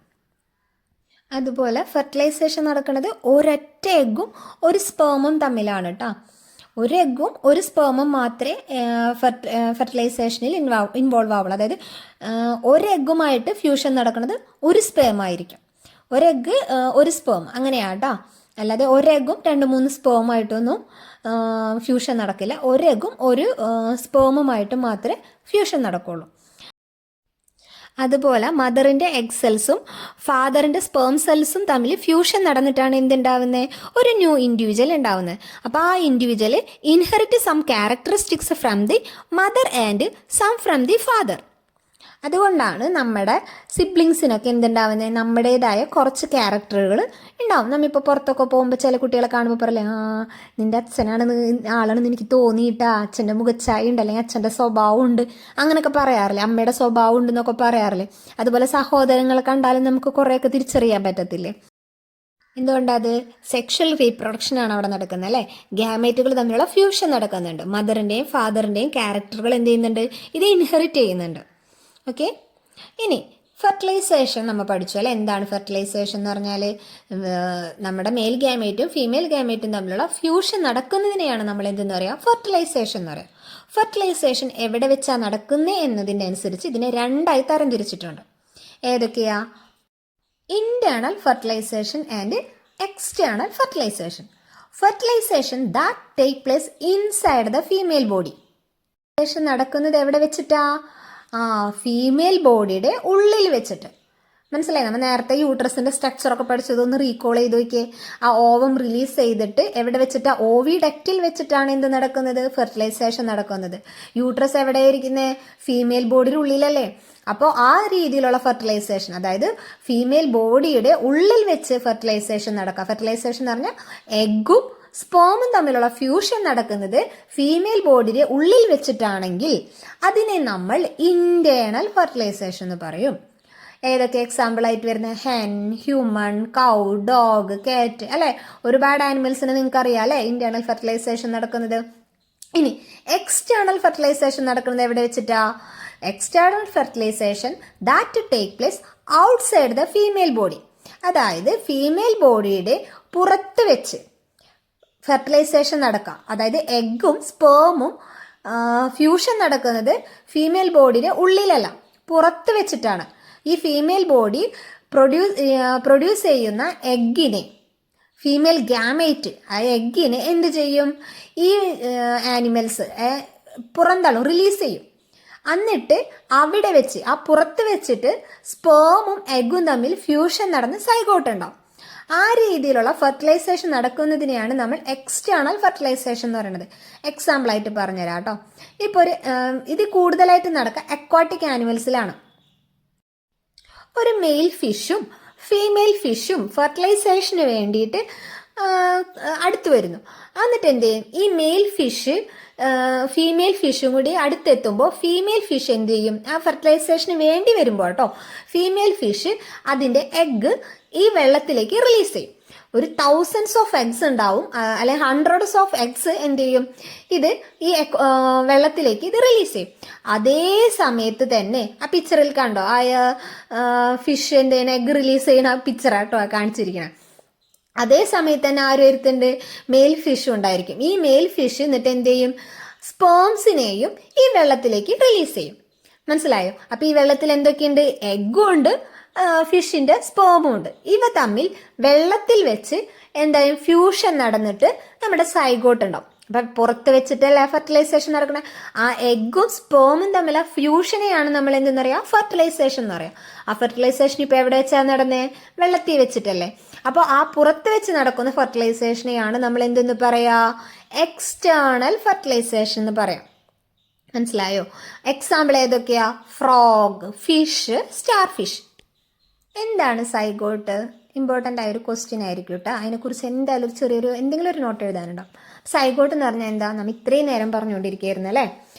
അതുപോലെ ഫെർട്ടിലൈസേഷൻ നടക്കുന്നത് ഒരൊറ്റ എഗ്ഗും ഒരു സ്പേമും തമ്മിലാണ് കേട്ടോ. ഒരു എഗ്ഗും ഒരു സ്പേമും മാത്രമേ ഫെർട്ടിലൈസേഷനിൽ ഇൻവോൾവ് ആവുള്ളൂ. അതായത് ഒരു എഗ്ഗുമായിട്ട് ഫ്യൂഷൻ നടക്കുന്നത് ഒരു സ്പേം ആയിരിക്കും. ഒരു എഗ്ഗ് ഒരു സ്പേം അങ്ങനെയാണ് കേട്ടോ. അല്ലാതെ ഒരു എഗ്ഗും 2-3 സ്പേമായിട്ടൊന്നും ഫ്യൂഷൻ നടക്കില്ല. ഒരു എഗ്ഗും ഒരു സ്പേമുമായിട്ട് മാത്രമേ ഫ്യൂഷൻ നടക്കുള്ളൂ. അതുപോലെ മദറിൻ്റെ എഗ് സെൽസും ഫാദറിൻ്റെ സ്പേം സെൽസും തമ്മിൽ ഫ്യൂഷൻ നടന്നിട്ടാണ് എന്തുണ്ടാവുന്നത്, ഒരു ന്യൂ ഇൻഡിവിജ്വൽ ഉണ്ടാവുന്നത്. അപ്പോൾ ആ individual inherit some characteristics from the mother and some from the father. അതുകൊണ്ടാണ് നമ്മുടെ സിബ്ലിങ്സിനൊക്കെ എന്തുണ്ടാവുന്നത്, നമ്മുടേതായ കുറച്ച് ക്യാരക്ടറുകൾ ഉണ്ടാവും. നമ്മളിപ്പോൾ പുറത്തൊക്കെ പോകുമ്പോൾ ചില കുട്ടികളെ കാണുമ്പോൾ പറയല്ലേ, നിൻ്റെ ആളാണെന്ന് എനിക്ക് തോന്നിയിട്ടാ, അച്ഛൻ്റെ മുഖച്ഛായ ഉണ്ട്, അല്ലെങ്കിൽ അച്ഛൻ്റെ സ്വഭാവം ഉണ്ട്, അങ്ങനെയൊക്കെ പറയാറില്ലേ, അമ്മയുടെ സ്വഭാവം ഉണ്ടെന്നൊക്കെ പറയാറില്ലേ. അതുപോലെ സഹോദരങ്ങളെ കണ്ടാലും നമുക്ക് കുറേയൊക്കെ തിരിച്ചറിയാൻ പറ്റത്തില്ലേ. എന്തുകൊണ്ടത്, സെക്ഷൽ റീപ്രൊഡക്ഷനാണ് അവിടെ നടക്കുന്നത് അല്ലേ. ഗാമേറ്റുകൾ തമ്മിലുള്ള ഫ്യൂഷൻ നടക്കുന്നുണ്ട്. മദറിൻ്റെയും ഫാദറിൻ്റെയും ക്യാരക്ടറുകൾ എന്ത് ചെയ്യുന്നുണ്ട്, ഇത് ഇൻഹെറിറ്റ് ചെയ്യുന്നുണ്ട്. ഓക്കെ, ഇനി ഫെർട്ടിലൈസേഷൻ നമ്മൾ പഠിച്ചു അല്ലേ. എന്താണ് ഫെർട്ടിലൈസേഷൻ എന്ന് പറഞ്ഞാൽ, നമ്മുടെ മെയിൽ ഗാമേറ്റും ഫീമെയിൽ ഗാമേറ്റും തമ്മിലുള്ള ഫ്യൂഷൻ നടക്കുന്നതിനെയാണ് നമ്മൾ എന്തെന്ന് പറയുക, ഫെർട്ടിലൈസേഷൻ എന്ന് പറയുക. ഫെർട്ടിലൈസേഷൻ എവിടെ വെച്ചാണ് നടക്കുന്നത് എന്നതിൻ്റെ അനുസരിച്ച് ഇതിനെ 2ആയി തരംതിരിച്ചിട്ടുണ്ട്. ഏതൊക്കെയാ, internal fertilisation and external fertilisation. Fertilisation that take place inside the female body. നടക്കുന്നത് എവിടെ വെച്ചിട്ടാ, ഫീമെയിൽ ബോഡിയുടെ ഉള്ളിൽ വെച്ചിട്ട്. മനസ്സിലായി? നമ്മൾ നേരത്തെ യൂട്രസിന്റെ സ്ട്രക്ചറൊക്കെ പഠിച്ചതൊന്ന് റീകോൾ ചെയ്ത് നോക്കിയേ. ആ ഓവം റിലീസ് ചെയ്തിട്ട് എവിടെ വെച്ചിട്ടാ? ഓവിഡക്റ്റിൽ വെച്ചിട്ടാണ് എന്ത് നടക്കുന്നത്? ഫെർട്ടിലൈസേഷൻ നടക്കുന്നത്. യൂട്രസ് എവിടെയായിരിക്കുന്നത്? ഫീമെയിൽ ബോഡിയുടെ ഉള്ളിലല്ലേ? അപ്പോൾ ആ രീതിയിലുള്ള ഫെർട്ടിലൈസേഷൻ, അതായത് ഫീമെയിൽ ബോഡിയുടെ ഉള്ളിൽ വെച്ച് ഫെർട്ടിലൈസേഷൻ നടക്കുക. ഫെർട്ടിലൈസേഷൻ എന്ന് പറഞ്ഞാൽ എഗ്ഗും സ്പേമും തമ്മിലുള്ള ഫ്യൂഷൻ നടക്കുന്നത് ഫീമെയിൽ ബോഡിയുടെ ഉള്ളിൽ വെച്ചിട്ടാണെങ്കിൽ അതിനെ നമ്മൾ ഇന്റേണൽ ഫെർട്ടിലൈസേഷൻ എന്ന് പറയും. ഏതൊക്കെ എക്സാമ്പിൾ ആയിട്ട് വരുന്നത്? ഹെൻ, ഹ്യൂമൺ, കൗ, ഡോഗ്, കാറ്റ്, അല്ലെ? ഒരുപാട് ആനിമൽസിന് നിങ്ങൾക്ക് അറിയാം അല്ലെ ഇന്റേണൽ ഫെർട്ടിലൈസേഷൻ നടക്കുന്നത്. ഇനി എക്സ്റ്റേണൽ ഫെർട്ടിലൈസേഷൻ നടക്കുന്നത് എവിടെ വെച്ചിട്ടാ? External fertilisation that take place outside the female body, അതായത് ഫീമെയിൽ ബോഡിയുടെ പുറത്ത് വെച്ച് ഫെർട്ടിലൈസേഷൻ നടക്കുക. അതായത് എഗ്ഗും സ്പേമും ഫ്യൂഷൻ നടക്കുന്നത് ഫീമെയിൽ ബോഡിയുടെ ഉള്ളിലല്ല, പുറത്ത് വെച്ചിട്ടാണ്. ഈ ഫീമെയിൽ ബോഡി പ്രൊഡ്യൂസ് ചെയ്യുന്ന എഗ്ഗിനെ, ഫീമെയിൽ ഗാമേറ്റ്, ആ എഗ്ഗിനെ എന്ത് ചെയ്യും? ഈ ആനിമൽസ് പുറന്തള്ളും, റിലീസ് ചെയ്യും. എന്നിട്ട് അവിടെ വെച്ച്, ആ പുറത്ത് വെച്ചിട്ട് സ്പേമും എഗ്ഗും തമ്മിൽ ഫ്യൂഷൻ നടന്ന് സൈഗോട്ട് ഉണ്ടാവും. ആ രീതിയിലുള്ള ഫെർട്ടിലൈസേഷൻ നടക്കുന്നതിനെയാണ് നമ്മൾ എക്സ്റ്റേണൽ ഫെർട്ടിലൈസേഷൻ എന്ന് പറയുന്നത്. എക്സാമ്പിൾ ആയിട്ട് പറഞ്ഞുതരാം കേട്ടോ. ഇപ്പോൾ ഇത് കൂടുതലായിട്ട് നടക്കുക അക്വാട്ടിക് ആനിമൽസിലാണ്. ഒരു മെയിൽ ഫിഷും ഫീമെയിൽ ഫിഷും ഫെർട്ടിലൈസേഷന് വേണ്ടിയിട്ട് അടുത്ത് വരുന്നു. എന്നിട്ട് എന്ത് ചെയ്യും? ഈ മെയിൽ ഫിഷ് ഫീമെയിൽ ഫിഷും കൂടി അടുത്തെത്തുമ്പോൾ ഫീമെയിൽ ഫിഷ് എന്ത് ചെയ്യും? ആ ഫെർട്ടിലൈസേഷന് വേണ്ടി വരുമ്പോൾ കേട്ടോ, ഫീമെയിൽ ഫിഷ് അതിൻ്റെ എഗ്ഗ് ഈ വെള്ളത്തിലേക്ക് റിലീസ് ചെയ്യും. ഒരു തൗസൻഡ്സ് ഓഫ് എഗ്സ് ഉണ്ടാവും, അല്ലെങ്കിൽ ഹൺഡ്രഡ്സ് ഓഫ് എഗ്സ് എന്ത് ചെയ്യും? ഇത് ഈ വെള്ളത്തിലേക്ക് ഇത് റിലീസ് ചെയ്യും. അതേ സമയത്ത് തന്നെ ആ പിക്ചറിൽ കണ്ടോ, ആ ഫിഷ് എന്ത് ചെയ്യണം? എഗ്ഗ് റിലീസ് ചെയ്യുന്ന പിക്ചറാട്ടോ കാണിച്ചിരിക്കണം. അതേ സമയത്ത് തന്നെ ആരും വരുത്തുന്നുണ്ട്? മെയിൽ ഫിഷും ഉണ്ടായിരിക്കും. ഈ മെയിൽ ഫിഷ് എന്നിട്ട് എന്ത് ചെയ്യും? സ്പേംസിനെയും ഈ വെള്ളത്തിലേക്ക് റിലീസ് ചെയ്യും. മനസ്സിലായോ? അപ്പൊ ഈ വെള്ളത്തിൽ എന്തൊക്കെയുണ്ട്? എഗ്ഗും ഉണ്ട്, ഫിഷിന്റെ സ്പേമും ഉണ്ട്. ഇവ തമ്മിൽ വെള്ളത്തിൽ വെച്ച് എന്തായാലും ഫ്യൂഷൻ നടന്നിട്ട് നമ്മുടെ സൈഗോട്ട് ഉണ്ടാവും. അപ്പൊ പുറത്ത് വെച്ചിട്ടല്ല ഫെർട്ടിലൈസേഷൻ നടക്കണേ. ആ എഗ്ഗും സ്പേമും തമ്മിൽ ആ ഫ്യൂഷനെയാണ് നമ്മൾ എന്തെന്ന് പറയാ? ഫെർട്ടിലൈസേഷൻ എന്ന് പറയാം. ആ ഫെർട്ടിലൈസേഷൻ ഇപ്പൊ എവിടെ വെച്ചാ നടന്നേ? വെള്ളത്തിൽ വെച്ചിട്ടല്ലേ. അപ്പോൾ ആ പുറത്ത് വെച്ച് നടക്കുന്ന ഫെർട്ടിലൈസേഷനെയാണ് നമ്മൾ എന്തെന്ന് പറയാ? എക്സ്റ്റേണൽ ഫെർട്ടിലൈസേഷൻ എന്ന് പറയാം. മനസ്സിലായോ? എക്സാമ്പിൾ ഏതൊക്കെയാ? Frog, fish, star fish. എന്താണ് സൈഗോട്ട്? ഇമ്പോർട്ടൻ്റ് ആയൊരു ക്വസ്റ്റ്യൻ ആയിരിക്കും കേട്ടോ. അതിനെക്കുറിച്ച് എന്തായാലും ചെറിയൊരു എന്തെങ്കിലും ഒരു നോട്ട് എഴുതാനുണ്ടാവും. സൈഗോട്ട് എന്ന് പറഞ്ഞാൽ എന്താ? നമ്മൾ ഇത്രയും നേരം പറഞ്ഞുകൊണ്ടിരിക്കുകയായിരുന്നു അല്ലേ?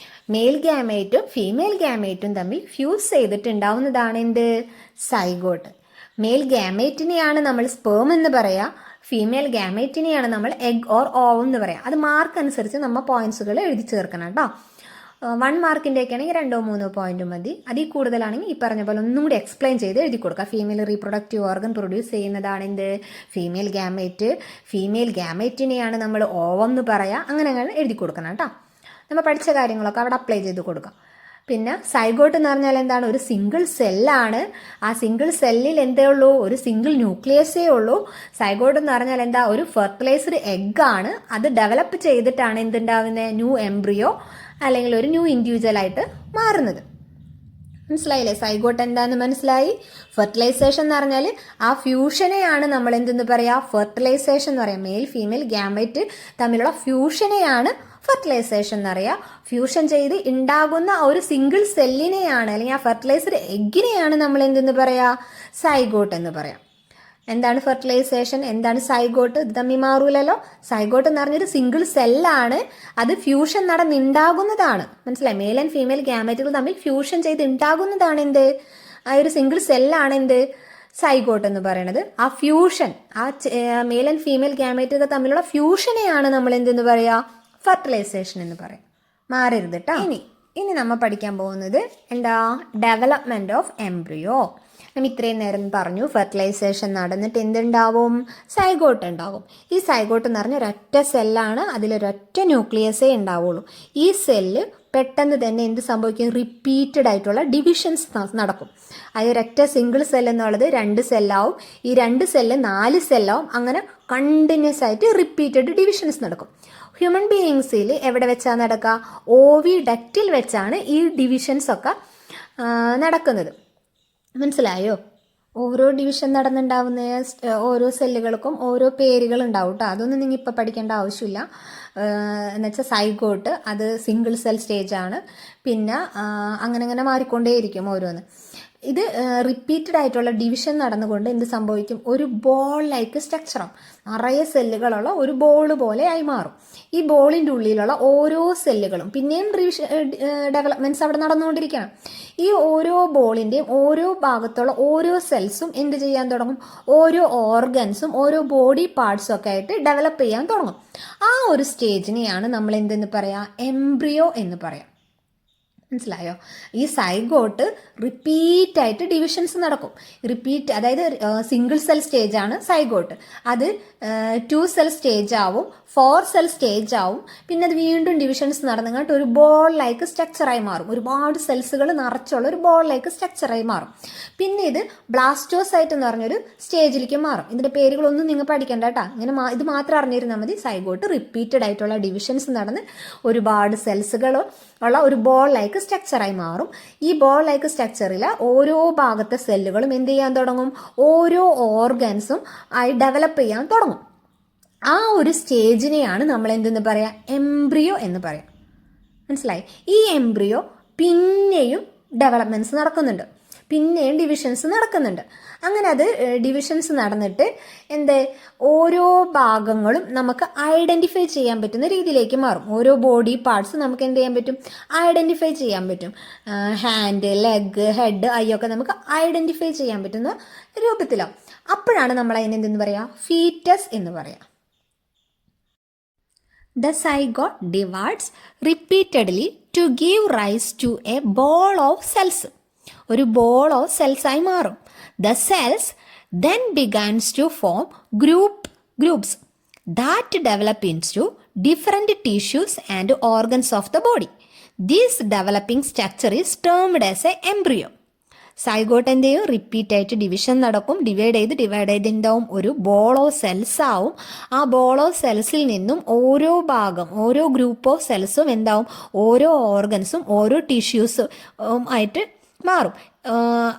മെയിൽ ഗാമേറ്റും ഫീമെയിൽ ഗാമേറ്റും തമ്മിൽ ഫ്യൂസ് ചെയ്തിട്ടുണ്ടാവുന്നതാണ് എന്ത്? സൈഗോട്ട്. മെയിൽ ഗാമേറ്റിനെയാണ് നമ്മൾ സ്പേം എന്ന് പറയാ, ഫീമെയിൽ ഗാമേറ്റിനെയാണ് നമ്മൾ എഗ് ഓർ ഓവം എന്ന് പറയാം. അത് മാർക്ക് അനുസരിച്ച് നമ്മൾ പോയിന്റ്സുകൾ എഴുതി ചേർക്കണം കേട്ടോ. 1 മാർക്കിൻ്റെ ഒക്കെ ആണെങ്കിൽ 2 3 പോയിന്റ് മതി. അതിൽ കൂടുതലാണെങ്കിൽ ഈ പറഞ്ഞ പോലെ ഒന്നും കൂടി എക്സ്പ്ലെയിൻ ചെയ്ത് എഴുതി കൊടുക്കുക. ഫീമെയിൽ റീപ്രൊഡക്റ്റീവ് ഓർഗൻ പ്രൊഡ്യൂസ് ചെയ്യുന്നതാണ് എന്ത്? Female gamete. ഫീമെയിൽ ഗാമേറ്റിനെയാണ് നമ്മൾ ഓവം എന്ന് പറയാ. അങ്ങനെ എഴുതി കൊടുക്കണം കേട്ടോ. നമ്മൾ പഠിച്ച കാര്യങ്ങളൊക്കെ അവിടെ അപ്ലൈ ചെയ്ത് കൊടുക്കാം. പിന്നെ സൈഗോട്ട് എന്ന് പറഞ്ഞാൽ എന്താണ്? ഒരു സിംഗിൾ സെല്ലാണ്. ആ സിംഗിൾ സെല്ലിൽ എന്തേ ഉള്ളൂ? ഒരു സിംഗിൾ ന്യൂക്ലിയസേ ഉള്ളൂ. സൈഗോട്ട് എന്ന് പറഞ്ഞാൽ എന്താ? ഒരു ഫെർട്ടിലൈസ്ഡ് എഗ് ആണ്. അത് ഡെവലപ്പ് ചെയ്തിട്ടാണ് എന്തുണ്ടാവുന്നത്? ന്യൂ എംബ്രിയോ അല്ലെങ്കിൽ ഒരു ന്യൂ ഇൻഡിവിജ്വൽ ആയിട്ട് മാറുന്നത്. മനസ്സിലായില്ലേ? സൈഗോട്ട് എന്താന്ന് മനസ്സിലായി? ഫെർട്ടിലൈസേഷൻ എന്ന് പറഞ്ഞാൽ ആ ഫ്യൂഷനെയാണ് നമ്മൾ എന്തെന്ന് പറയാ? ഫെർട്ടിലൈസേഷൻ എന്ന് പറയാം. മെയിൽ ഫീമെയിൽ ഗാമേറ്റ് തമ്മിലുള്ള ഫ്യൂഷനെയാണ് ഫെർട്ടിലൈസേഷൻ എന്നറിയാം. ഫ്യൂഷൻ ചെയ്ത് ഉണ്ടാകുന്ന ഒരു സിംഗിൾ സെല്ലിനെയാണ്, അല്ലെങ്കിൽ ആ ഫെർട്ടിലൈസ്ഡ് എഗ്ഗിനെയാണ് നമ്മൾ എന്തെന്ന് പറയാ? സൈഗോട്ട് എന്ന് പറയാം. എന്താണ് ഫെർട്ടിലൈസേഷൻ? എന്താണ് സൈഗോട്ട്? ഇത് തമ്മിൽ മാറൂലല്ലോ. സൈഗോട്ട് എന്ന് പറഞ്ഞൊരു സിംഗിൾ സെല്ലാണ്. അത് ഫ്യൂഷൻ നടന്നുണ്ടാകുന്നതാണ്. മനസ്സിലായി? മെയിൽ ആൻഡ് ഫീമെയിൽ ഗാമേറ്റുകൾ തമ്മിൽ ഫ്യൂഷൻ ചെയ്ത് ഉണ്ടാകുന്നതാണ് എന്ത്? ആ ഒരു സിംഗിൾ സെല്ലാണ് എന്ത്? സൈഗോട്ട് എന്ന് പറയുന്നത്. ആ ഫ്യൂഷൻ, ആ മെയിൽ ആൻഡ് ഫീമെയിൽ ഗാമേറ്റുകൾ തമ്മിലുള്ള ഫ്യൂഷനെയാണ് നമ്മൾ എന്തെന്ന് പറയാ? ഫെർട്ടിലൈസേഷൻ എന്ന് പറയാം. മാറരുത് കേട്ടോ. ഇനി നമ്മൾ പഠിക്കാൻ പോകുന്നത് എന്താ? Development of embryo. നമ്മൾ ഇത്രയും നേരം പറഞ്ഞു ഫെർട്ടിലൈസേഷൻ നടന്നിട്ട് എന്തുണ്ടാവും? സൈഗോട്ട് ഉണ്ടാവും. ഈ സൈഗോട്ട് എന്ന് പറഞ്ഞാൽ ഒരൊറ്റ സെല്ലാണ്, അതിലൊരൊറ്റ ന്യൂക്ലിയസേ ഉണ്ടാവുള്ളൂ. ഈ സെല്ല് പെട്ടെന്ന് തന്നെ എന്ത് സംഭവിക്കും? റിപ്പീറ്റഡ് ആയിട്ടുള്ള ഡിവിഷൻസ് നടക്കും. അത് ഒരൊറ്റ സിംഗിൾ സെൽ എന്നുള്ളത് 2 സെല്ലാവും, ഈ 2 സെല്ല് 4 സെല്ലാവും. അങ്ങനെ കണ്ടിന്യൂസ് ആയിട്ട് റിപ്പീറ്റഡ് ഡിവിഷൻസ് നടക്കും. ഹ്യൂമൻ ബീയിങ്സിൽ എവിടെ വെച്ചാണ് നടക്കുക? ഓവിഡക്റ്റിൽ വെച്ചാണ് ഈ ഡിവിഷൻസ് ഒക്കെ നടക്കുന്നത്. മനസ്സിലായോ? ഓരോ ഡിവിഷൻ നടന്നുണ്ടാവുന്ന ഓരോ സെല്ലുകൾക്കും ഓരോ പേരുകൾ ഉണ്ടാവും കേട്ടോ. അതൊന്നും നിങ്ങൾ ഇപ്പോൾ പഠിക്കേണ്ട ആവശ്യമില്ല. എന്നുവെച്ചാൽ സൈഗോട്ട് അത് സിംഗിൾ സെൽ സ്റ്റേജ് ആണ്. പിന്നെ അങ്ങനെ അങ്ങനെ മാറിക്കൊണ്ടേയിരിക്കും ഓരോന്ന്. ഇത് റിപ്പീറ്റഡ് ആയിട്ടുള്ള ഡിവിഷൻ നടന്നുകൊണ്ട് എന്ത് സംഭവിക്കും? ഒരു ബോൾ ലൈക്ക് സ്ട്രക്ചറാവും. നിറയെ സെല്ലുകളുള്ള ഒരു ബോൾ പോലെ ആയി മാറും. ഈ ബോളിൻ്റെ ഉള്ളിലുള്ള ഓരോ സെല്ലുകളും പിന്നെയും ഡെവലപ്മെന്റ്സ് അവിടെ നടന്നുകൊണ്ടിരിക്കുകയാണ്. ഈ ഓരോ ബോളിൻ്റെയും ഓരോ ഭാഗത്തുള്ള ഓരോ സെൽസും എന്ത് ചെയ്യാൻ തുടങ്ങും? ഓരോ ഓർഗൻസും ഓരോ ബോഡി പാർട്സും ഒക്കെ ആയിട്ട് ഡെവലപ്പ് ചെയ്യാൻ തുടങ്ങും. ആ ഒരു സ്റ്റേജിനെയാണ് നമ്മൾ എന്തെന്ന് പറയാം? എംബ്രിയോ എന്ന് പറയാം. മനസ്സിലായോ? ഈ സൈഗോട്ട് റിപ്പീറ്റായിട്ട് ഡിവിഷൻസ് നടക്കും. അതായത് സിംഗിൾ സെൽ സ്റ്റേജ് ആണ് സൈഗോട്ട്. അത് 2 സെൽ സ്റ്റേജ് ആവും, 4 സെൽ സ്റ്റേജ് ആവും. പിന്നെ അത് വീണ്ടും ഡിവിഷൻസ് നടന്നിട്ട് ഒരു ബോൾ ലൈക്ക് സ്ട്രക്ചറായി മാറും. ഒരുപാട് സെൽസുകൾ നിറച്ചുള്ള ഒരു ബോൾ ലൈക്ക് സ്ട്രക്ചറായി മാറും. പിന്നെ ഇത് ബ്ലാസ്റ്റോസൈറ്റ് എന്ന് പറഞ്ഞൊരു സ്റ്റേജിലേക്ക് മാറും. ഇതിന്റെ പേരുകളൊന്നും നിങ്ങൾ പഠിക്കണ്ട കേട്ടോ. ഇങ്ങനെ ഇത് മാത്രം അറിഞ്ഞിരുന്നാൽ മതി. സൈഗോട്ട് റിപ്പീറ്റഡ് ആയിട്ടുള്ള ഡിവിഷൻസ് നടന്ന് ഒരുപാട് സെൽസുകൾ ഉള്ള ഒരു ബോൾ ലൈക്ക് സ്ട്രക്ചറായി മാറും. ഈ ബോൾ ലൈക്ക് സ്ട്രക്ചറിൽ ഓരോ ഭാഗത്തെ സെല്ലുകളും എന്ത് ചെയ്യാൻ തുടങ്ങും? ഓരോ ഓർഗൻസും ആയി ഡെവലപ്പ് ചെയ്യാൻ തുടങ്ങും. ആ ഒരു സ്റ്റേജിനെയാണ് നമ്മൾ എന്തെന്ന് പറയാം? എംബ്രിയോ എന്ന് പറയാം. മനസ്സിലായി? ഈ എംബ്രിയോ പിന്നെയും ഡെവലപ്മെന്റ്സ് നടക്കുന്നുണ്ട്, പിന്നെയും ഡിവിഷൻസ് നടക്കുന്നുണ്ട്. അങ്ങനെ അത് ഡിവിഷൻസ് നടന്നിട്ട് ഓരോ ഭാഗങ്ങളും നമുക്ക് ഐഡന്റിഫൈ ചെയ്യാൻ പറ്റുന്ന രീതിയിലേക്ക് മാറും. ഓരോ ബോഡി പാർട്സ് നമുക്ക് എന്ത് ചെയ്യാൻ പറ്റും? ഐഡന്റിഫൈ ചെയ്യാൻ പറ്റും. ഹാൻഡ്, ലെഗ്, ഹെഡ്, ഐ ഒക്കെ നമുക്ക് ഐഡന്റിഫൈ ചെയ്യാൻ പറ്റുന്ന രൂപത്തിലാവും. അപ്പോഴാണ് നമ്മൾ അതിനെന്തെന്ന് പറയാം? ഫീറ്റസ് എന്ന് പറയാം. The zygote divides repeatedly to give rise to a ball of cells. ഒരു ബോൾ ഓഫ് സെൽസ് ആയി മാറും. The cells then begins to form groups that develop into different tissues and organs of the body. This developing structure is termed as a embryo. Zygote എന്ത് ചെയ്യും? Repeat ആയിട്ട് division നടക്കും. Divide ചെയ്ത് എന്താവും? ഒരു ball of cells ആവും. ആ ball of സെൽസിൽ നിന്നും ഓരോ ഭാഗം, ഓരോ ഗ്രൂപ്പ് ഓഫ് സെൽസും എന്താവും? ഓരോ ഓർഗൻസും ഓരോ ടിഷ്യൂസും ആയിട്ട് മാറും.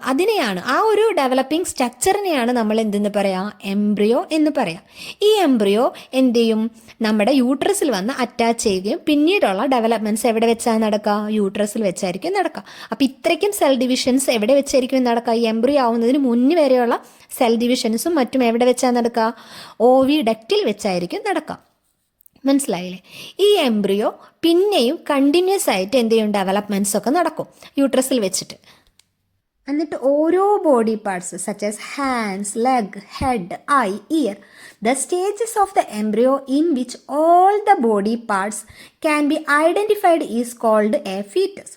അതിനെയാണ്, ആ ഒരു ഡെവലപ്പിംഗ് സ്ട്രക്ചറിനെയാണ് നമ്മൾ എന്തെന്ന് പറയാം? എംബ്രിയോ എന്ന് പറയാം. ഈ എംബ്രിയോ എന്ത് ചെയ്യും? നമ്മുടെ യൂട്രസിൽ വന്ന് അറ്റാച്ച് ചെയ്യുകയും പിന്നീടുള്ള ഡെവലപ്മെന്റ്സ് എവിടെ വെച്ചാണ് നടക്കുക? യൂട്രസിൽ വെച്ചായിരിക്കും നടക്കുക. അപ്പം ഇത്രയ്ക്കും സെൽ ഡിവിഷൻസ് എവിടെ വെച്ചായിരിക്കും നടക്കുക? ഈ എംബ്രിയോ ആവുന്നതിന് മുന്നേ വരെയുള്ള സെൽ ഡിവിഷൻസും മറ്റും എവിടെ വെച്ചാണ് നടക്കുക? ഓവിഡക്റ്റിൽ വെച്ചായിരിക്കും നടക്കുക. മനസ്സിലായില്ലേ? ഈ എംബ്രിയോ പിന്നെയും കണ്ടിന്യൂസ് ആയിട്ട് എന്ത് ചെയ്യും? ഡെവലപ്മെന്റ്സ് ഒക്കെ നടക്കും യൂട്രസിൽ വെച്ചിട്ട്. എന്നിട്ട് ഓരോ body parts such as hands, leg, head, eye, ear, the stages of the embryo in which all the body parts can be identified is called a foetus.